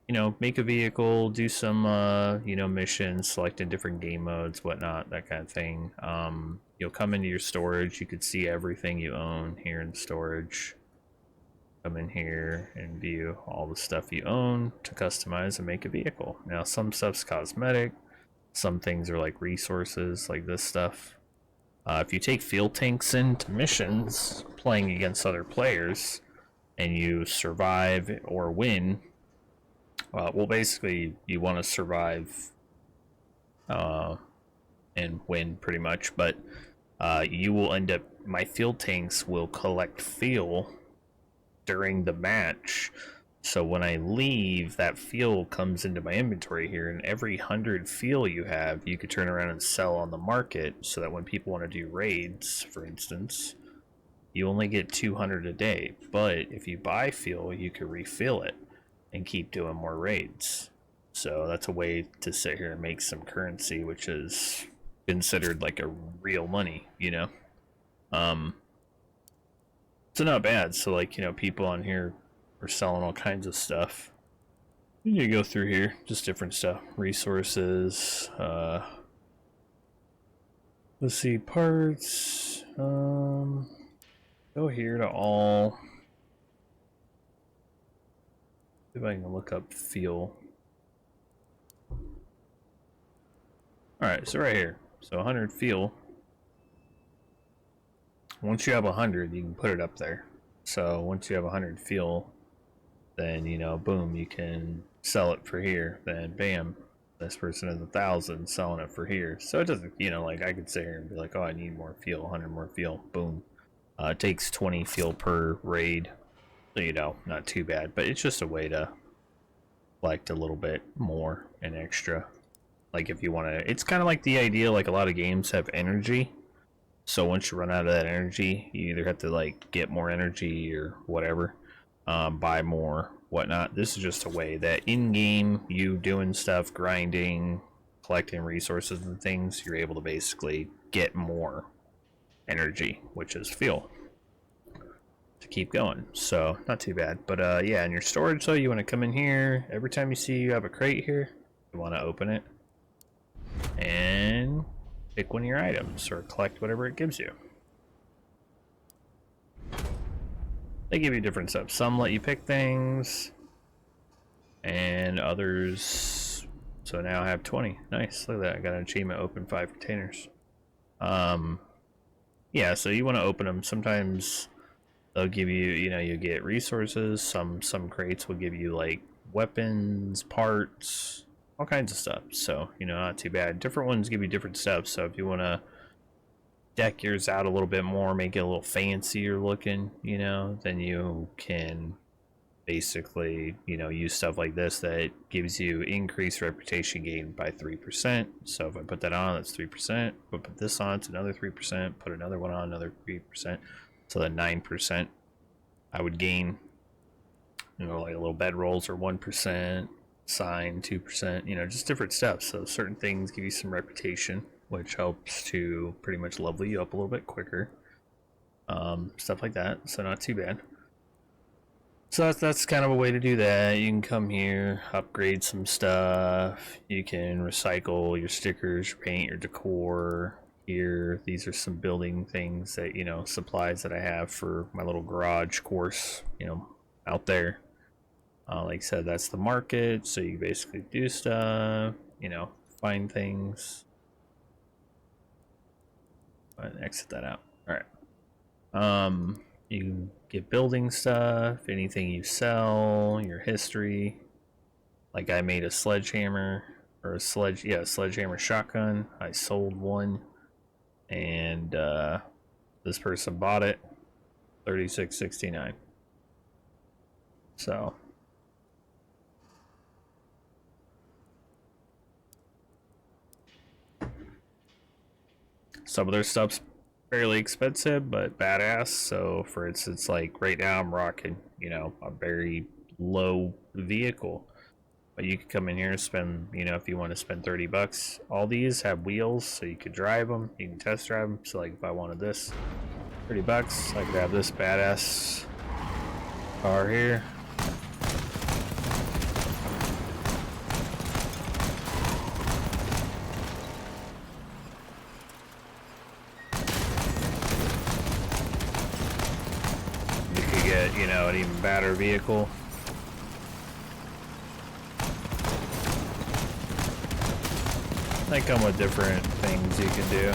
you know, make a vehicle, do some, you know, missions, select in different game modes, whatnot, that kind of thing. You'll come into your storage. You could see everything you own here in storage. Come in here and view all the stuff you own to customize and make a vehicle. Now, some stuff's cosmetic. Some things are like resources, like this stuff. If you take fuel tanks into missions, playing against other players, and you survive or win, well, basically, you want to survive and win pretty much, but you will end up, my fuel tanks will collect fuel during the match. So when I leave, that fuel comes into my inventory here, and every 100 fuel you have, you could turn around and sell on the market, so that when people want to do raids, for instance, you only get 200 a day. But if you buy fuel, you can refill it and keep doing more raids. So that's a way to sit here and make some currency, which is considered like a real money, you know? So not bad. So like, you know, people on here are selling all kinds of stuff. You go through here, just different stuff. Resources, let's see, parts, go here to all. See if I can look up fuel. Alright, so right here. So 100 fuel. Once you have 100, you can put it up there. So once you have 100 fuel, then, you know, boom, you can sell it for here. Then bam, this person has 1,000 selling it for here. So it doesn't, you know, like I could sit here and be like, oh, I need more fuel, 100 more fuel, boom. It takes 20 fuel per raid. So, you know, not too bad, but it's just a way to collect a little bit more and extra. Like if you want to, it's kind of like the idea, like a lot of games have energy. So once you run out of that energy, you either have to like get more energy or whatever, buy more, whatnot. This is just a way that in-game, you doing stuff, grinding, collecting resources and things, you're able to basically get more energy, which is fuel, to keep going. So not too bad. But yeah, in your storage though, you want to come in here. Every time you see you have a crate here, you want to open it and pick one of your items or collect whatever it gives you. They give you different stuff. Some let you pick things, and others. So now I have 20. Nice. Look at that. I got an achievement. Open 5 containers. Yeah. So you want to open them. Sometimes they'll give you, you get resources. Some crates will give you like weapons, parts, all kinds of stuff. So not too bad. Different ones give you different stuff. So if you want to deck yours out a little bit more, make it a little fancier looking, then you can basically, use stuff like this that gives you increased reputation gain by 3%. So if I put that on, that's 3%. But put this on, it's another 3%. Put another one on, another 3%. So then 9% I would gain, like a little bedrolls or 1%, sign 2%, just different stuff. So certain things give you some reputation, which helps to pretty much level you up a little bit quicker. Stuff like that, so not too bad. So that's kind of a way to do that. You can come here, upgrade some stuff. You can recycle your stickers, your paint, your decor. Here, these are some building things that, supplies that I have for my little garage course, out there. Like I said, that's the market, so you basically do stuff, find things. Exit that out. All right. You can get building stuff, anything you sell, your history. Like I made a sledgehammer or a sledgehammer shotgun. I sold one, and this person bought it, $36.69. So some of their stuff's fairly expensive, but badass. So for instance, like right now I'm rocking, a very low vehicle. But you could come in here and spend, if you want to spend $30. All these have wheels, so you could drive them. You can test drive them. So like if I wanted this, $30, I could have this badass car here. An even better vehicle. They come with different things you can do.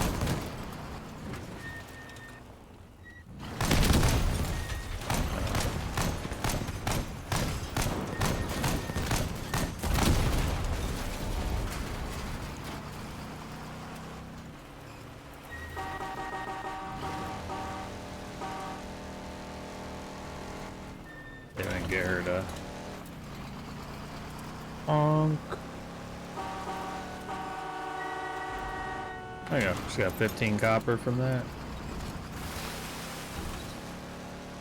Didn't get her to honk. Oh yeah, just got 15 copper from that.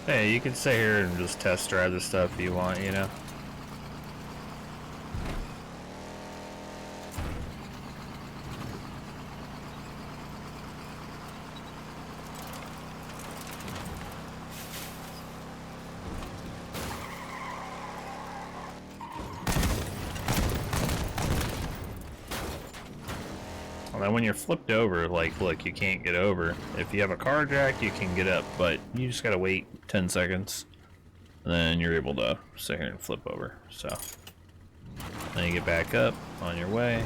Hey, you can sit here and just test drive the stuff you want, And when you're flipped over, like, look, you can't get over. If you have a car jack, you can get up, but you just gotta wait 10 seconds. And then you're able to sit here and flip over. So, then you get back up on your way.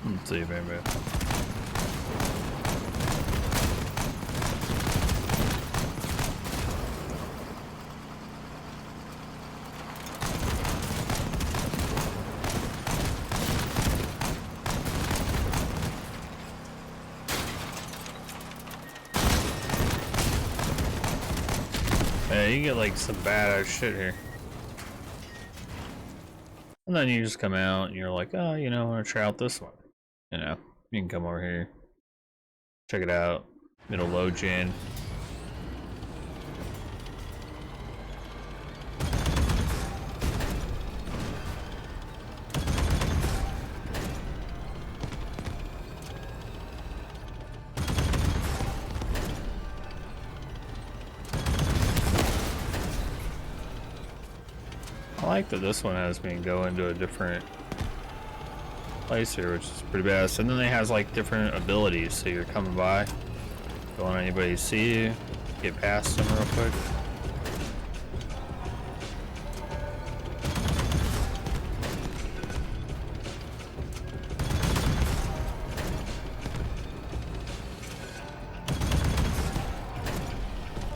Let's see, baby. Yeah, you get like some badass shit here. And then you just come out and you're like, oh, you know, I want to try out this one. You know, you can come over here, check it out. It'll load you in. I like that this one has me go into a different place here, which is pretty badass. And then it has like different abilities, so you're coming by, don't want anybody to see you, get past them real quick.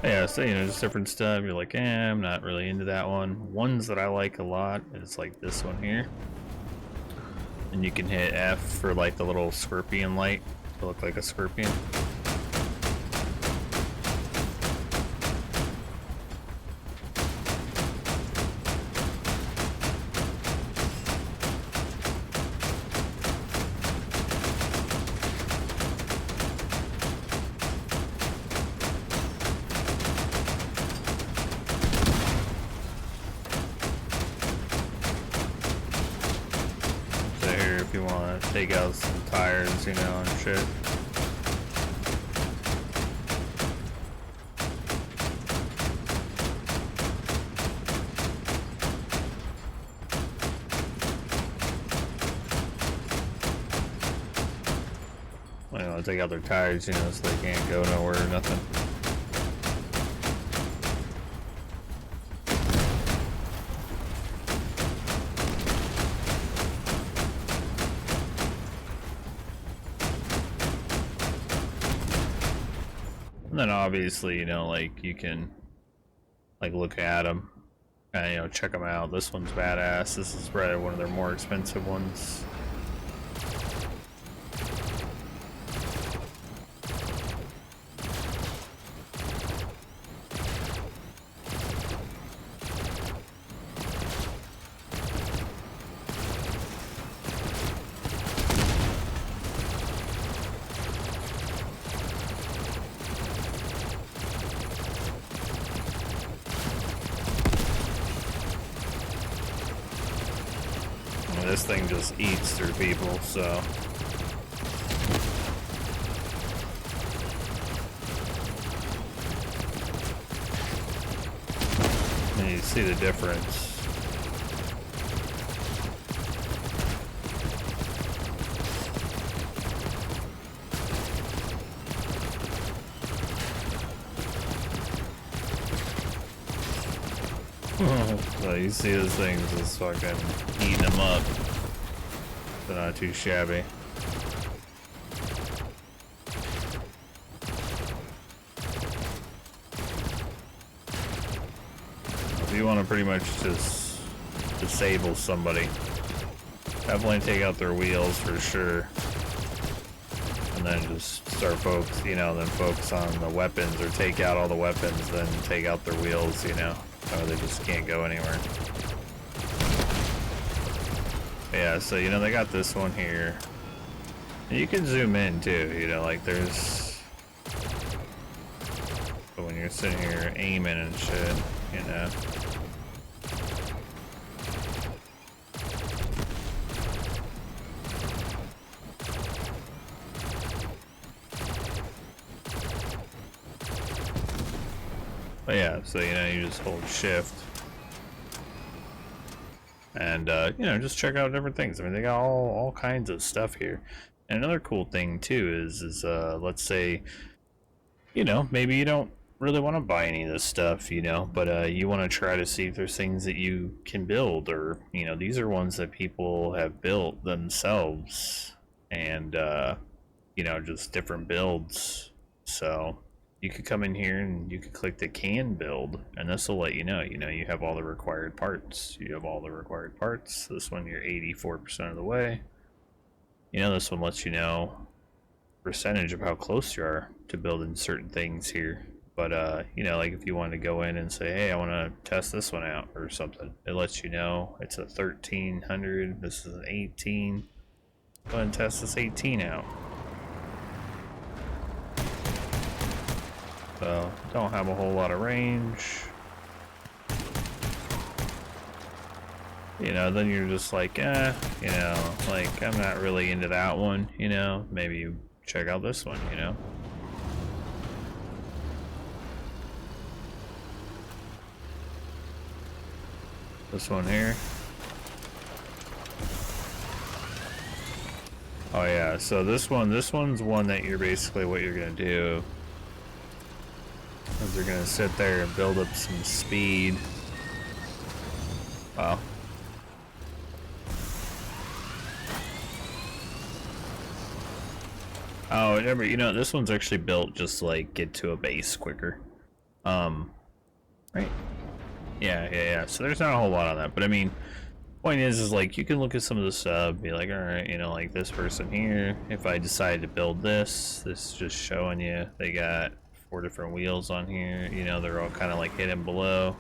Yeah, so you know, just different stuff. You're like, I'm not really into that one. Ones that I like a lot is like this one here. And you can hit F for like the little scorpion light to look like a scorpion. If you want to take out some tires, you know, and shit. Well, you know, take out their tires, you know, so they can't go nowhere or nothing. And then obviously, you know, like you can like look at them and, you know, check them out. This one's badass. This is probably one of their more expensive ones. This thing just eats through people, so. And you see the difference. So you see this thing just fucking eating them up. They're not too shabby. If you want to pretty much just disable somebody, definitely take out their wheels for sure. And then just start then focus on the weapons, or take out all the weapons, then take out their wheels, you know. Or they just can't go anywhere. Yeah, so you know they got this one here. And you can zoom in too, you know, like there's. But when you're sitting here aiming and shit, you know. But yeah, so you know, you just hold shift. And you know, just check out different things. I mean, they got all kinds of stuff here. And another cool thing too is let's say, you know, maybe you don't really want to buy any of this stuff, you know, but you want to try to see if there's things that you can build, or you know, these are ones that people have built themselves, and you know, just different builds. So you could come in here and you could click the can build, and this will let you know, you have all the required parts. You have all the required parts. This one, you're 84% of the way. You know, this one lets you know percentage of how close you are to building certain things here. But you know, like if you want to go in and say, hey, I want to test this one out or something, it lets you know it's a 1300. This is an 18. Go ahead and test this 18 out. So don't have a whole lot of range. You know, then you're just like, you know, like I'm not really into that one, you know, maybe you check out this one, you know. This one here. Oh yeah, so this one's one that you're basically what you're gonna do is they're gonna sit there and build up some speed. Wow. Oh, never. You know, this one's actually built just to, like, get to a base quicker. Right? Yeah. So there's not a whole lot on that, but I mean, point is like you can look at some of the stuff, be like, all right, you know, like this person here. If I decide to build this is just showing you they got 4 different wheels on here. You know, they're all kind of like hidden below,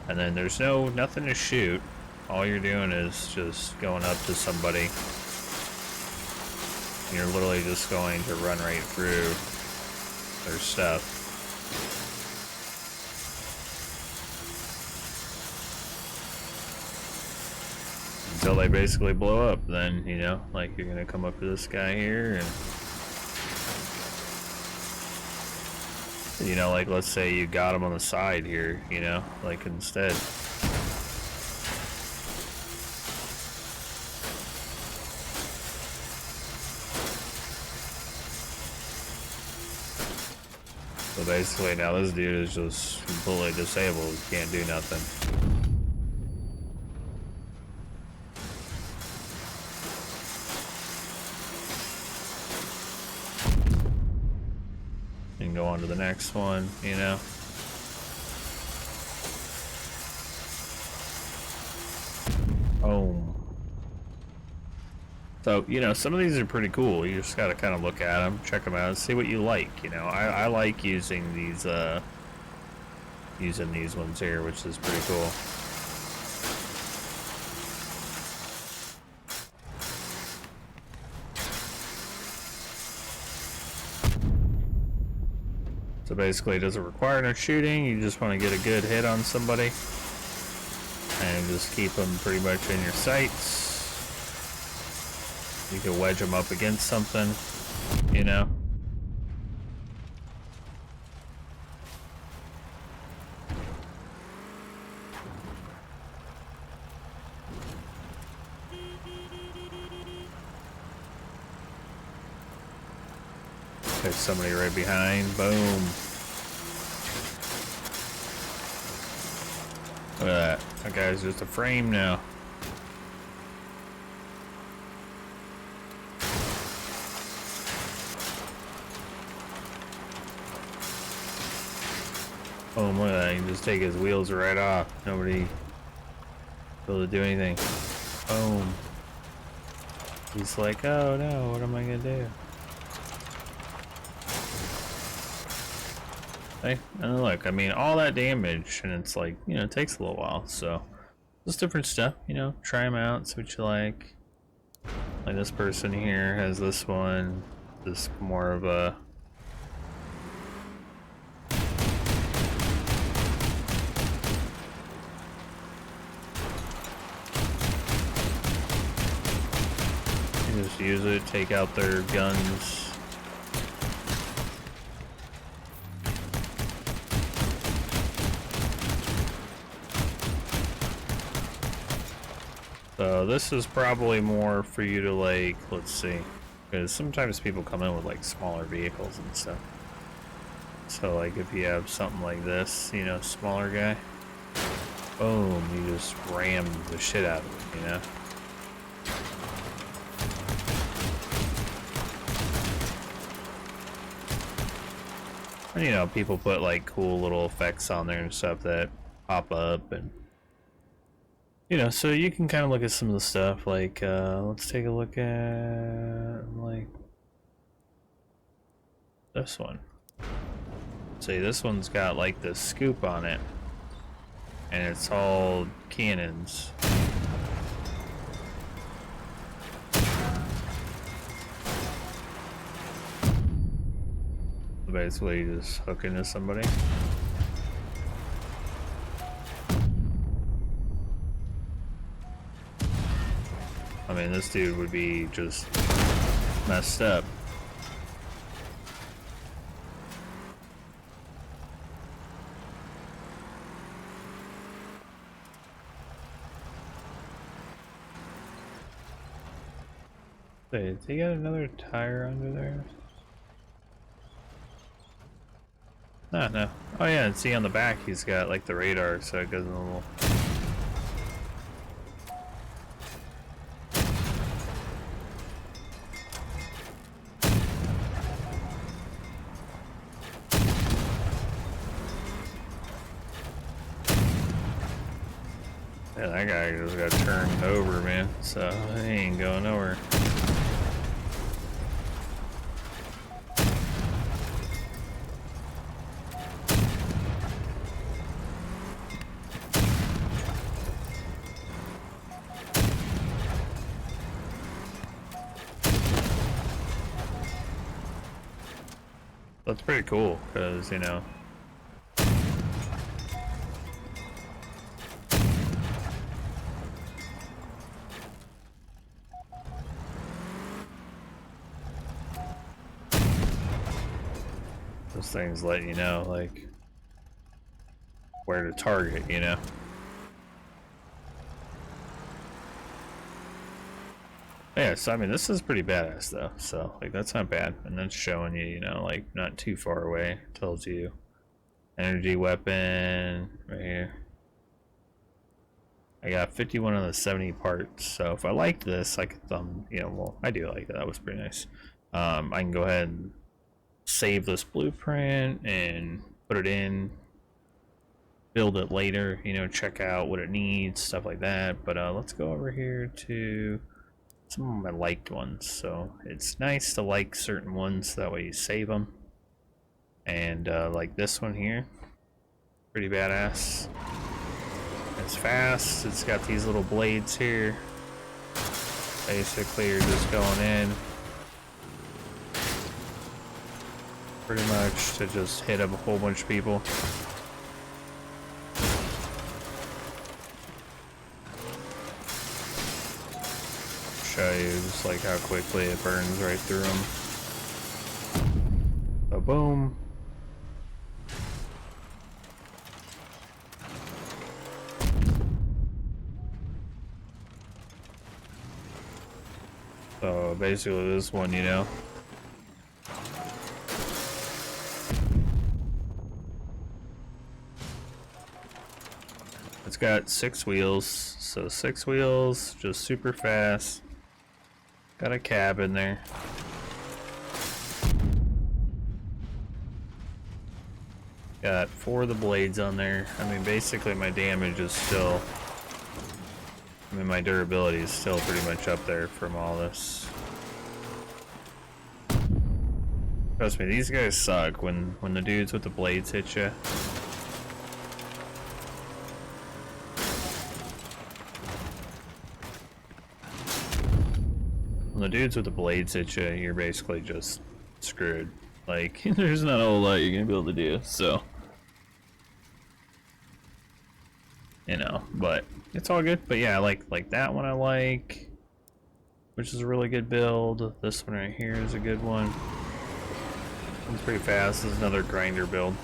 and then there's nothing to shoot. All you're doing is just going up to somebody. You're literally just going to run right through their stuff. Until they basically blow up. Then, you know, like you're gonna come up to this guy here and, you know, like let's say you got him on the side here, you know, like instead. So basically now this dude is just completely disabled, can't do nothing. And go on to the next one, you know. Boom. So, you know, some of these are pretty cool. You just gotta kind of look at them, check them out, and see what you like, you know. I like using these ones here, which is pretty cool. So basically it doesn't require no shooting, you just want to get a good hit on somebody and just keep them pretty much in your sights. You can wedge them up against something, you know. There's somebody right behind, boom. Look at that, that guy's just a frame now. Boom, look at that, he can just take his wheels right off. Nobody able to do anything. Boom. He's like, oh no, what am I gonna do? Hey, and look, I mean, all that damage, and it's like, you know, it takes a little while, so just different stuff, you know, try them out, see what you like. Like this person here has this one, this more of a you just use it, take out their guns. So this is probably more for you to like, let's see, because sometimes people come in with like smaller vehicles and stuff. So like if you have something like this, you know, smaller guy, boom, you just ram the shit out of it, you know. And you know, people put like cool little effects on there and stuff that pop up, and you know, so you can kind of look at some of the stuff, like, let's take a look at, like, this one. See, this one's got like the scoop on it, and it's all cannons. Basically, just hook into somebody. I mean, this dude would be just messed up. Wait, did he got another tire under there? No. Oh yeah, and see on the back he's got like the radar, so it goes in a little... Yeah, that guy just got turned over, man, so he ain't going nowhere. That's pretty cool, because, you know, those things let you know, like, where to target, you know? Yeah, so I mean, this is pretty badass though, so like that's not bad. And that's showing you, you know, like not too far away. Tells you energy weapon right here. I got 51 of the 70 parts, so if I liked this, I could you know, well, I do like that. That was pretty nice. I can go ahead and save this blueprint and put it in, build it later, you know, check out what it needs, stuff like that. But let's go over here to some of my liked ones. So it's nice to like certain ones, that way you save them. And like this one here, pretty badass. It's fast, it's got these little blades here. Basically you're just going in pretty much to just hit up a whole bunch of people. Show you just like how quickly it burns right through them. So boom. So basically this one, you know, it's got 6 wheels, so 6 wheels, just super fast. Got a cab in there. Got 4 of the blades on there. I mean, basically my damage is still, I mean, my durability is still pretty much up there from all this. Trust me, these guys suck when the dudes with the blades hit you. When the dudes with the blades hit you, you're basically just screwed. Like, there's not a whole lot you're gonna be able to do, so. You know, but it's all good. But yeah, I like that one I like, which is a really good build. This one right here is a good one. It's pretty fast. This is another grinder build.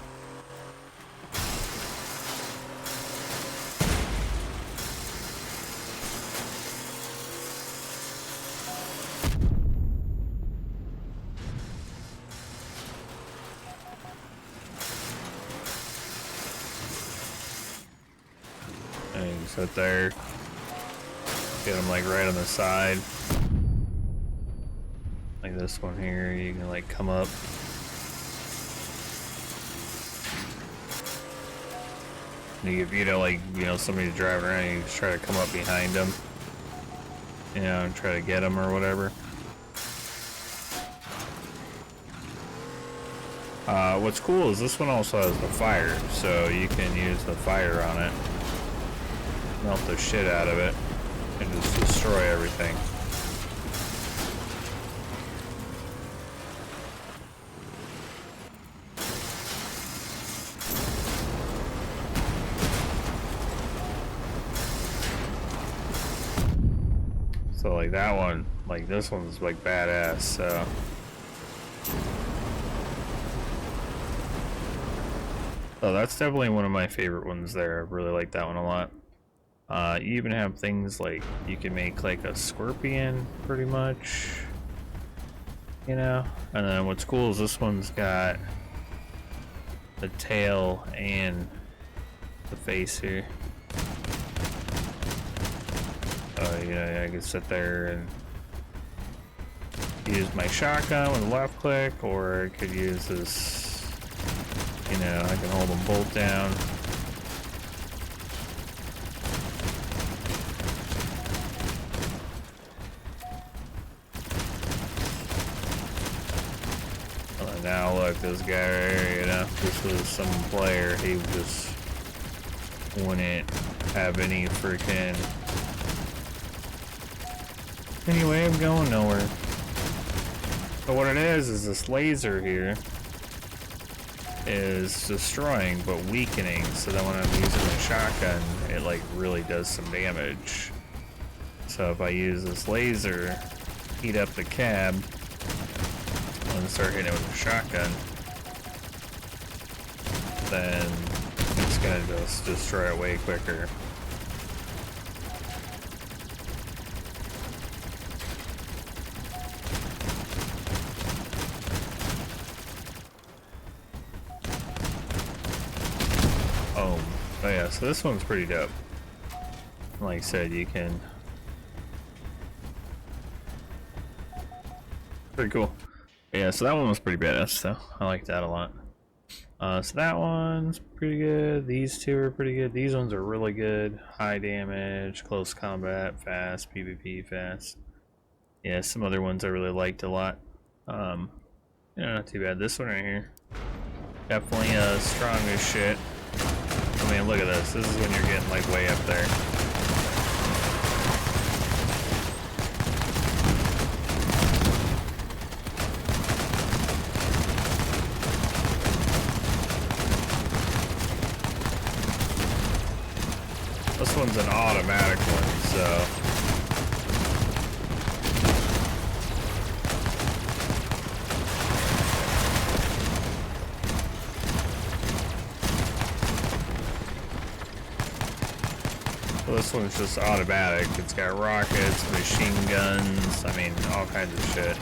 And you sit there, get them like right on the side. Like this one here, you can like come up. If you know, like, you know, somebody's driving around, you just try to come up behind them, you know, and try to get them or whatever. What's cool is this one also has the fire, so you can use the fire on it, melt the shit out of it, and just destroy everything. So like that one, like this one's like badass, so. So that's definitely one of my favorite ones there. I really like that one a lot. You even have things like you can make like a scorpion pretty much, you know? And then what's cool is this one's got the tail and the face here. Yeah, I can sit there and use my shotgun with a left click, or I could use this, you know, I can hold them both down. Now look, this guy right here, you know, this was some player, he just wouldn't have any freaking... Anyway, I'm going nowhere. So what it is this laser here is destroying but weakening, so that when I'm using the shotgun, it like really does some damage. So if I use this laser, heat up the cab, and start hitting it with a shotgun, then it's gonna just destroy it way quicker. Oh yeah, so this one's pretty dope. Like I said, you can... Pretty cool. Yeah, so that one was pretty badass, so I like that a lot. So that one's pretty good. These two are pretty good. These ones are really good. High damage, close combat, fast, PvP, fast. Yeah, some other ones I really liked a lot. Yeah, not too bad. This one right here, definitely strong as shit. I mean, look at this. This is when you're getting like way up there. This one's an automatic one, so. This one's just automatic. It's got rockets, machine guns, I mean, all kinds of shit.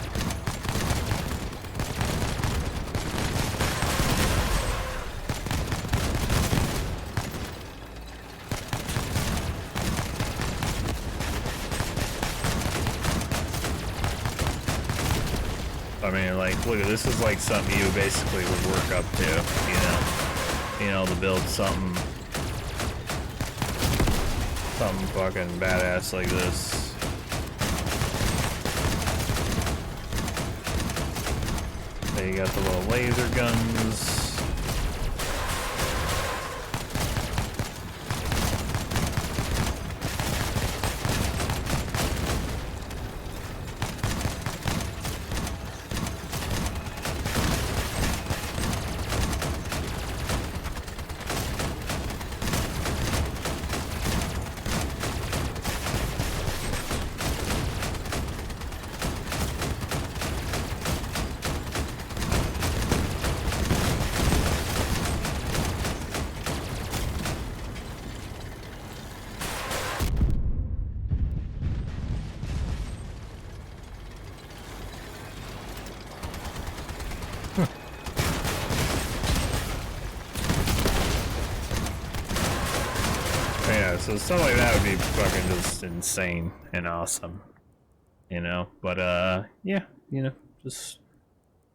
I mean, like, look at this, is like something you basically would work up to, you know, to build something fucking badass like this. Then you got the little laser guns. Yeah, so stuff like that would be fucking just insane and awesome, you know? But, yeah, you know, just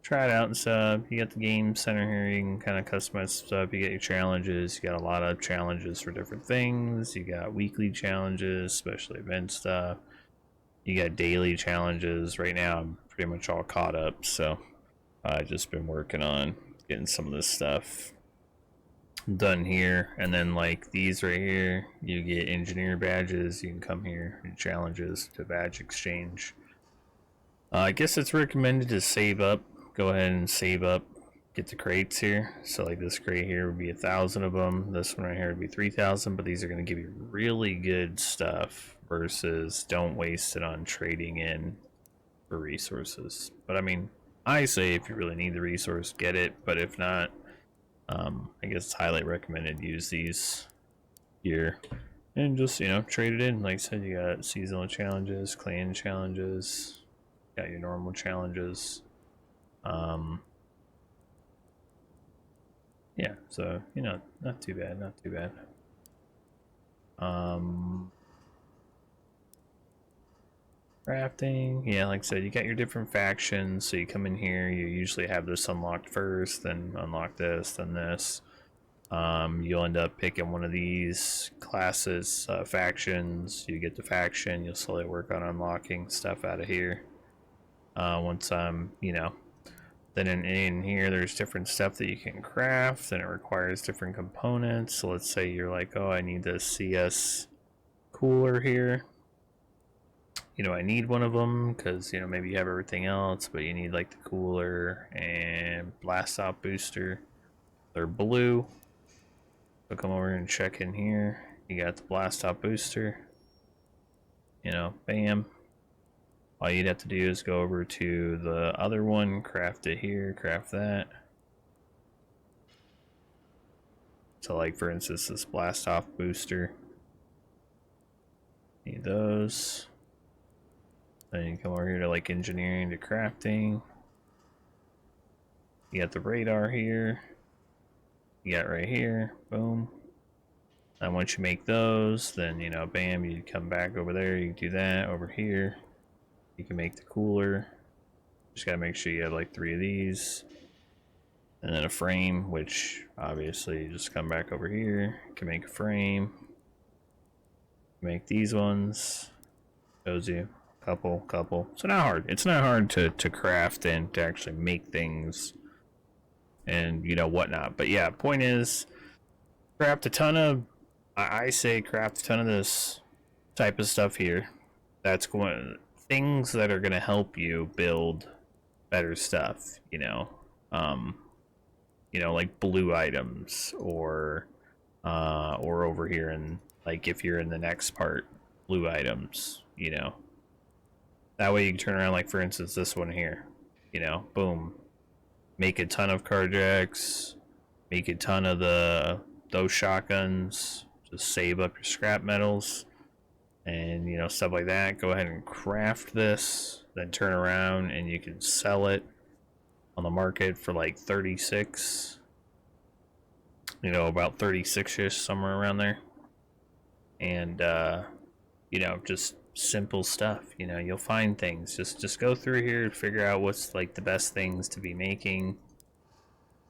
try it out and stuff. You got the game center here, you can kind of customize stuff. You get your challenges, you got a lot of challenges for different things. You got weekly challenges, special event stuff. You got daily challenges. Right now, I'm pretty much all caught up, so I've just been working on getting some of this stuff done here. And then like these right here, you get engineer badges. You can come here and challenges to badge exchange. I guess it's recommended to save up. Go ahead and save up. Get the crates here. So like this crate here would be 1,000 of them. This one right here would be 3,000. But these are going to give you really good stuff versus don't waste it on trading in for resources. But I mean, I say if you really need the resource, get it. But if not, I guess it's highly recommended use these here and just, you know, trade it in. Like I said, you got seasonal challenges, clan challenges, got your normal challenges. Yeah, so, you know, not too bad, not too bad. Crafting, yeah, like I said, you got your different factions, so you come in here, you usually have this unlocked first, then unlock this, then this. You'll end up picking one of these classes, factions, you get the faction, you'll slowly work on unlocking stuff out of here. Once you know, then in here there's different stuff that you can craft, and it requires different components. So let's say you're like, oh, I need this CS cooler here. You know, I need one of them because, you know, maybe you have everything else, but you need like the cooler and blast off booster. They're blue. So come over and check in here. You got the blast off booster. You know, bam. All you'd have to do is go over to the other one, craft it here, craft that. So like for instance, this blast off booster. Need those. Then you come over here to like engineering to crafting. You got the radar here. You got right here, boom. And once you make those, then, you know, bam, you come back over there, you can do that over here. You can make the cooler. Just gotta make sure you have like 3 of these. And then a frame, which obviously you just come back over here. You can make a frame. Make these ones. Shows you couple. So not hard. It's not hard to craft and to actually make things and, you know, whatnot. But yeah, point is, craft a ton of, I say craft a ton of this type of stuff here. That's going, things that are going to help you build better stuff, you know. Like blue items or over here, and like if you're in the next part, blue items, you know. That way you can turn around, like for instance this one here, you know, boom, make a ton of carjacks, make a ton of those shotguns, just save up your scrap metals and, you know, stuff like that. Go ahead and craft this, then turn around and you can sell it on the market for like 36, you know, about 36ish, somewhere around there. And you know, just simple stuff, you know, you'll find things. Just go through here and figure out what's like the best things to be making,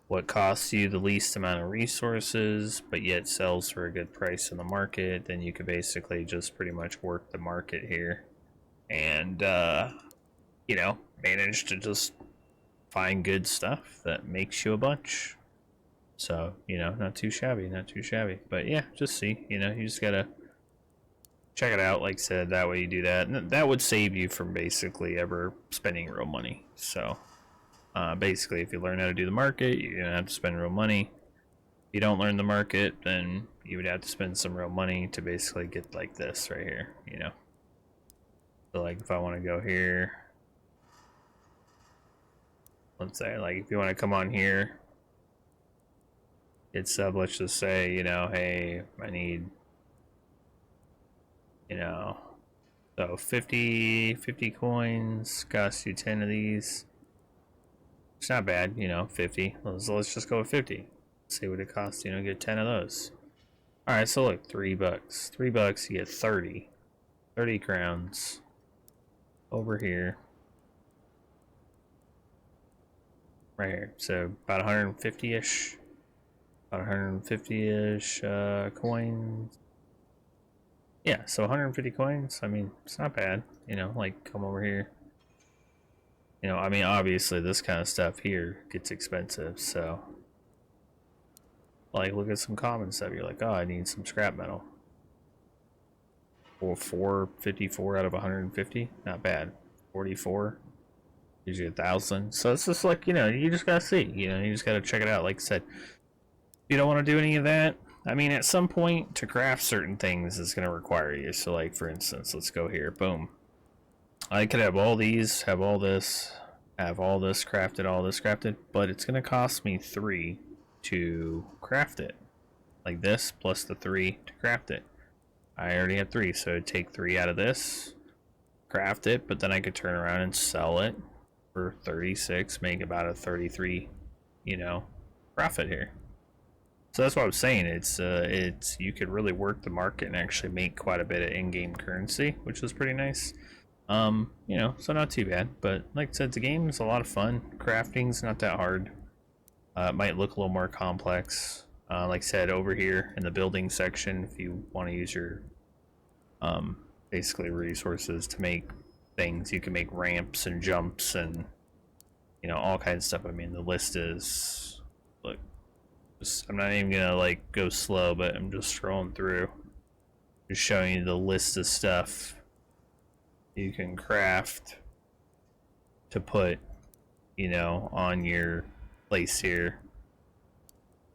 what costs you the least amount of resources but yet sells for a good price in the market. Then you could basically just pretty much work the market here and you know, manage to just find good stuff that makes you a bunch. So, you know, not too shabby. But yeah, just see, you know, you just gotta check it out. Like I said, that way you do that, and that would save you from basically ever spending real money. So basically, if you learn how to do the market, you don't have to spend real money. If you don't learn the market, then you would have to spend some real money to basically get like this right here, you know. So like if I want to go here, let's say like if you want to come on here, it's let's just say, you know, hey, I need, you know, so 50 coins, costs you 10 of these. It's not bad, you know, 50. Let's just go with 50. See what it costs, you know, get 10 of those. Alright, so look, $3. $3, you get 30. 30 crowns. Over here. Right here. So about 150-ish. About 150-ish coins. Yeah, so 150 coins. I mean, it's not bad. You know, like come over here. You know, I mean, obviously this kind of stuff here gets expensive, so like look at some common stuff. You're like, oh, I need some scrap metal. Or 454 out of 150, not bad. 44 gives you 1,000. So it's just like, you know, you just gotta see. You know, you just gotta check it out. Like I said, you don't want to do any of that. I mean, at some point to craft certain things is going to require you. So, like for instance, let's go here. Boom. I could have all these, have all this, have all this crafted, but it's going to cost me 3 to craft it. Like this plus the 3 to craft it. I already have 3, so I'd take 3 out of this, craft it, but then I could turn around and sell it for 36, make about a 33, you know, profit here. So that's what I was saying. It's you could really work the market and actually make quite a bit of in-game currency, which is pretty nice. You know, so not too bad. But like I said, the game is a lot of fun. Crafting's not that hard. It might look a little more complex. Like I said, over here in the building section, if you want to use your basically resources to make things, you can make ramps and jumps and you know all kinds of stuff. I mean, the list is look. I'm not even gonna like go slow, but I'm just scrolling through, just showing you the list of stuff you can craft to put, you know, on your place here.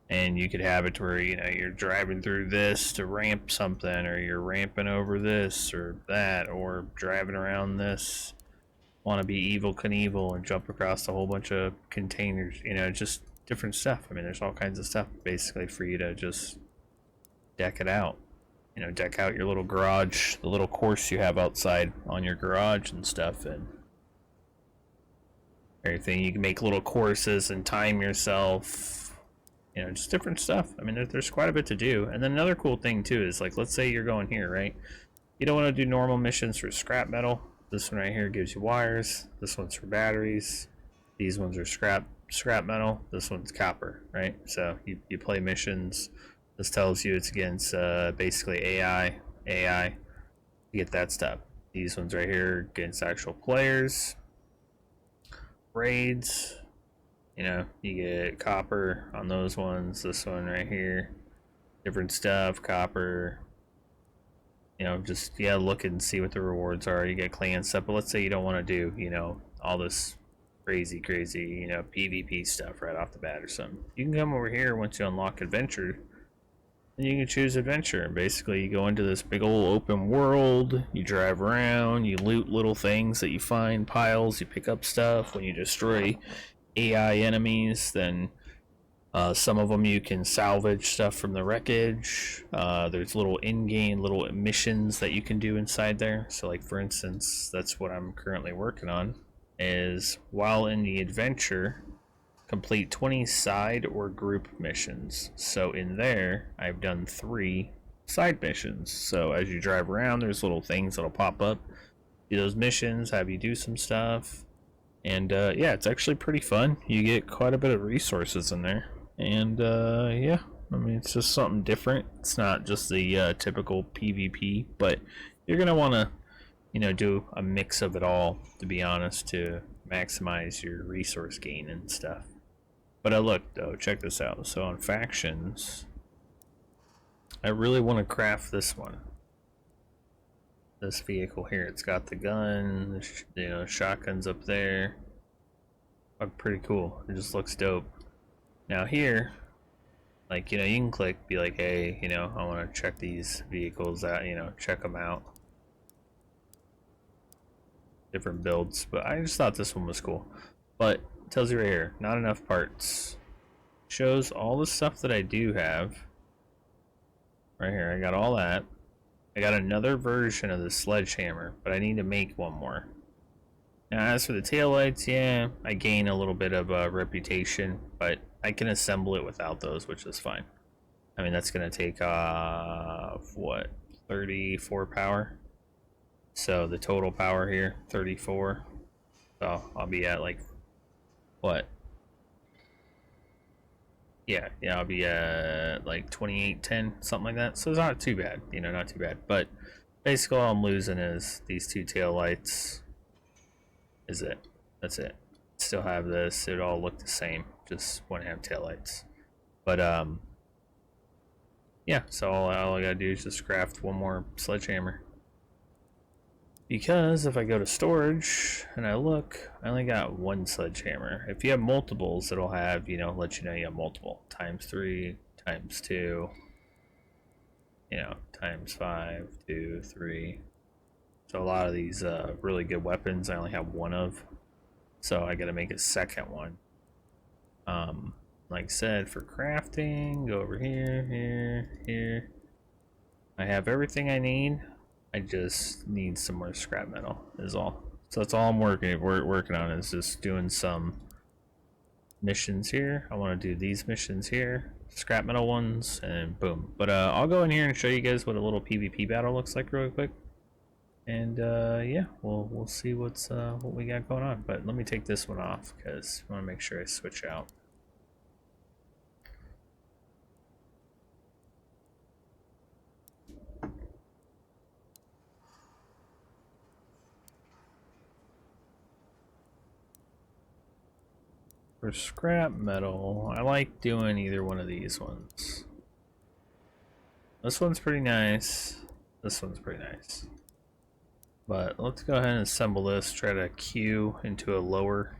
And you could have it to where, you know, you're driving through this to ramp something, or you're ramping over this or that, or driving around this. Want to be Evil Knievel and jump across a whole bunch of containers, you know, just different stuff. I mean, there's all kinds of stuff basically for you to just deck it out. You know, deck out your little garage, the little course you have outside on your garage and stuff, and everything. You can make little courses and time yourself. You know, just different stuff. I mean, there's quite a bit to do. And then another cool thing too is like, let's say you're going here, right? You don't want to do normal missions for scrap metal. This one right here gives you wires. This one's for batteries. These ones are scrap metal. This one's copper, right? So you play missions. This tells you it's against basically AI. You get that stuff. These ones right here against actual players. Raids. You know, you get copper on those ones. This one right here. Different stuff. Copper. You know, just, yeah, look and see what the rewards are. You get clan stuff. But let's say you don't want to do, you know, all this crazy, you know, PvP stuff right off the bat or something. You can come over here once you unlock adventure. And you can choose adventure. And basically, you go into this big old open world. You drive around. You loot little things that you find, piles. You pick up stuff. When you destroy AI enemies, then some of them you can salvage stuff from the wreckage. There's little in-game little missions that you can do inside there. So like for instance, that's what I'm currently working on, is while in the adventure, complete 20 side or group missions. So in there, I've done 3 side missions. So as you drive around, there's little things that'll pop up. Do those missions, have you do some stuff. And yeah, it's actually pretty fun. You get quite a bit of resources in there. And yeah, I mean, it's just something different. It's not just the typical PvP, but you're going to want to, you know, do a mix of it all, to be honest, to maximize your resource gain and stuff. But look, though, check this out. So on factions, I really want to craft this one. This vehicle here. It's got the gun, you know, shotguns up there. Pretty cool. It just looks dope. Now here, like, you know, you can click, be like, hey, you know, I want to check these vehicles out, you know, check them out. Different builds, but I just thought this one was cool. But it tells you right here, not enough parts. Shows all the stuff that I do have. Right here, I got all that. I got another version of the sledgehammer, but I need to make one more. Now, as for the taillights, yeah, I gain a little bit of a reputation, but I can assemble it without those, which is fine. I mean, that's going to take, what, 34 power? So the total power here, 34. So I'll be at, like, what? Yeah, I'll be at, like, 2810, something like that. So it's not too bad, you know, not too bad. But basically all I'm losing is these 2 taillights. Is it? That's it. Still have this. It all look the same. Just wouldn't have taillights. But yeah. So all I gotta do is just craft one more sledgehammer. Because if I go to storage and I look, I only got one sledgehammer. If you have multiples, it'll have, you know, let you know you have multiple. Times 3, times 2, you know, times 5, 2, 3. So a lot of these really good weapons I only have one of. So I gotta make a second one. Like I said, for crafting, go over here, here. I have everything I need. I just need some more scrap metal is all. So that's all I'm working on is just doing some missions here. I want to do these missions here, scrap metal ones, and boom. But I'll go in here and show you guys what a little PvP battle looks like real quick. And yeah, we'll see what we got going on. But let me take this one off because I want to make sure I switch out. For scrap metal, I like doing either one of these ones. This one's pretty nice. This one's pretty nice. But let's go ahead and assemble this, try to queue into a lower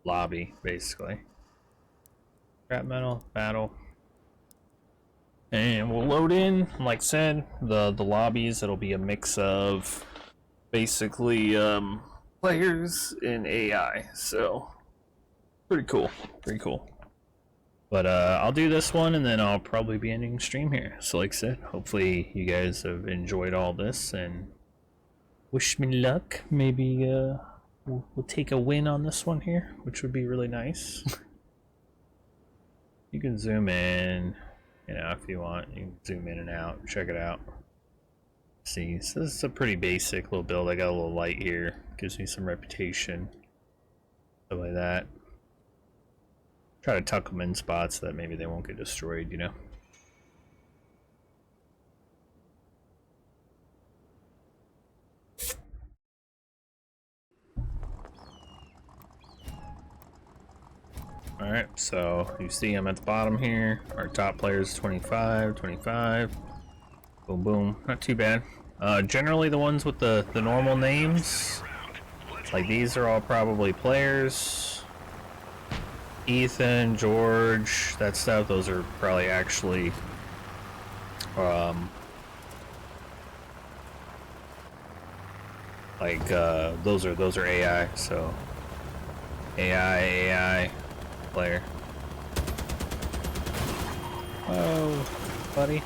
lobby, basically. Scrap metal, battle. And we'll load in, like I said, the lobbies. It'll be a mix of basically players and AI, so pretty cool, pretty cool. But I'll do this one and then I'll probably be ending stream here. So like I said, hopefully you guys have enjoyed all this and wish me luck. Maybe we'll take a win on this one here, which would be really nice. You can zoom in, you know, if you want. You can zoom in and out, check it out. See, so this is a pretty basic little build. I got a little light here, gives me some reputation, stuff like that. Try to tuck them in spots so that maybe they won't get destroyed, you know. Alright, so you see I'm at the bottom here. Our top player is 25, 25. Boom, boom. Not too bad. Generally the ones with the normal names, like these are all probably players. Ethan, George, that stuff, those are probably actually those are AI, so AI player. Oh, buddy.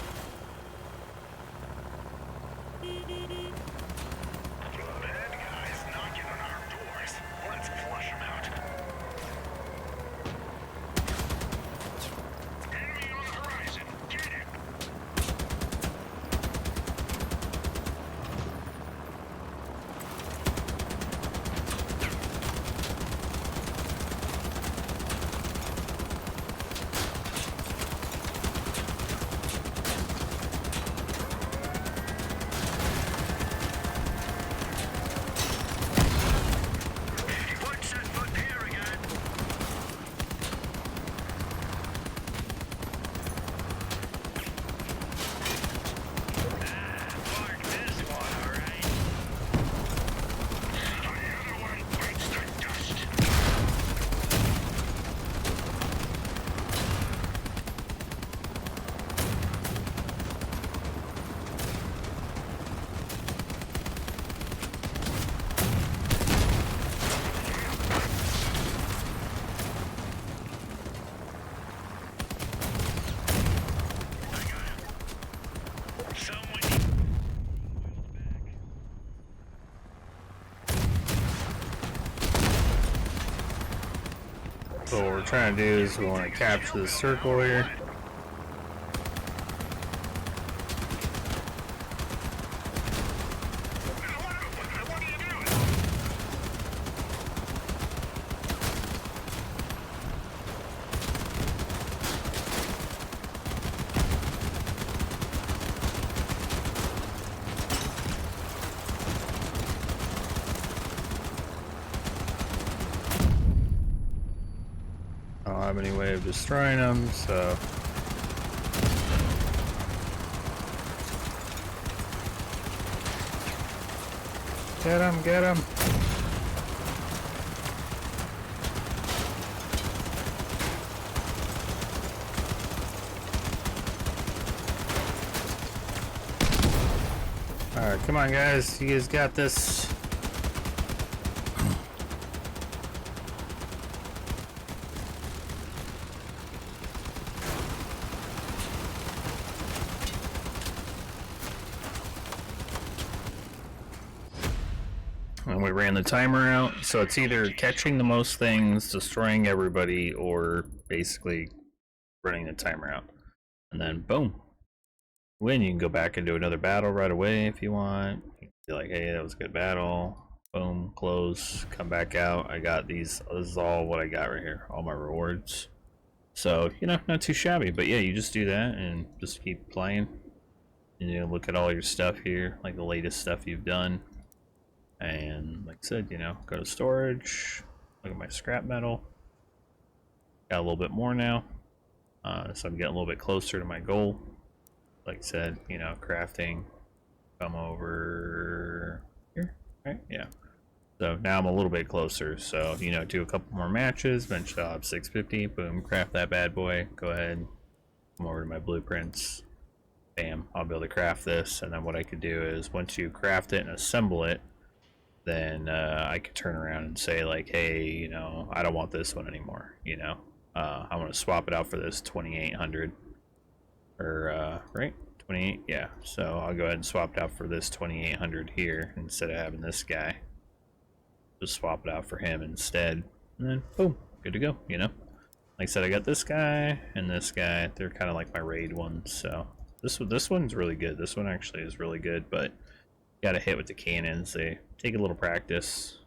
So what we're trying to do is we want to capture the circle here. have any way of destroying them, so. Get him, get him. Alright, come on guys, you guys got this. And we ran the timer out, so it's either catching the most things, destroying everybody, or basically running the timer out. And then boom. Win. You can go back and do another battle right away if you want. You can be like, hey, that was a good battle. Boom, close, come back out. I got these. This is all what I got right here. All my rewards. So, you know, not too shabby. But yeah, you just do that and just keep playing. And you know, look at all your stuff here, like the latest stuff you've done. And like I said, you know, go to storage, look at my scrap metal. Got a little bit more now. So I'm getting a little bit closer to my goal. Like I said, you know, crafting. Come over here, right? Yeah. So now I'm a little bit closer. So, you know, do a couple more matches. Eventually I'll have 650. Boom, craft that bad boy. Go ahead. Come over to my blueprints. Bam, I'll be able to craft this. And then what I could do is once you craft it and assemble it, then I could turn around and say like, hey, you know, I don't want this one anymore, you know. I want to swap it out for this 2800 or right, 28, yeah. So I'll go ahead and swap it out for this 2800 here instead of having this guy. Just swap it out for him instead, and then boom, good to go, you know. Like I said, I got this guy and this guy. They're kind of like my raid ones. So this one's really good. This one actually is really good, but got a hit with the cannons. They take a little practice,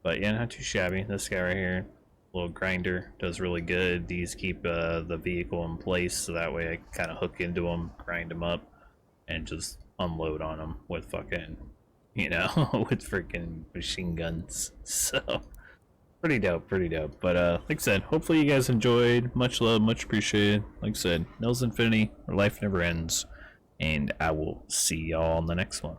but yeah, not too shabby. This guy right here, little grinder, does really good. These keep the vehicle in place, so that way I kind of hook into them, grind them up, and just unload on them with fucking, you know, with freaking machine guns. So pretty dope, pretty dope. But like I said, hopefully you guys enjoyed. Much love, much appreciated. Like I said, Nils Infinity, or life never ends, and I will see y'all on the next one.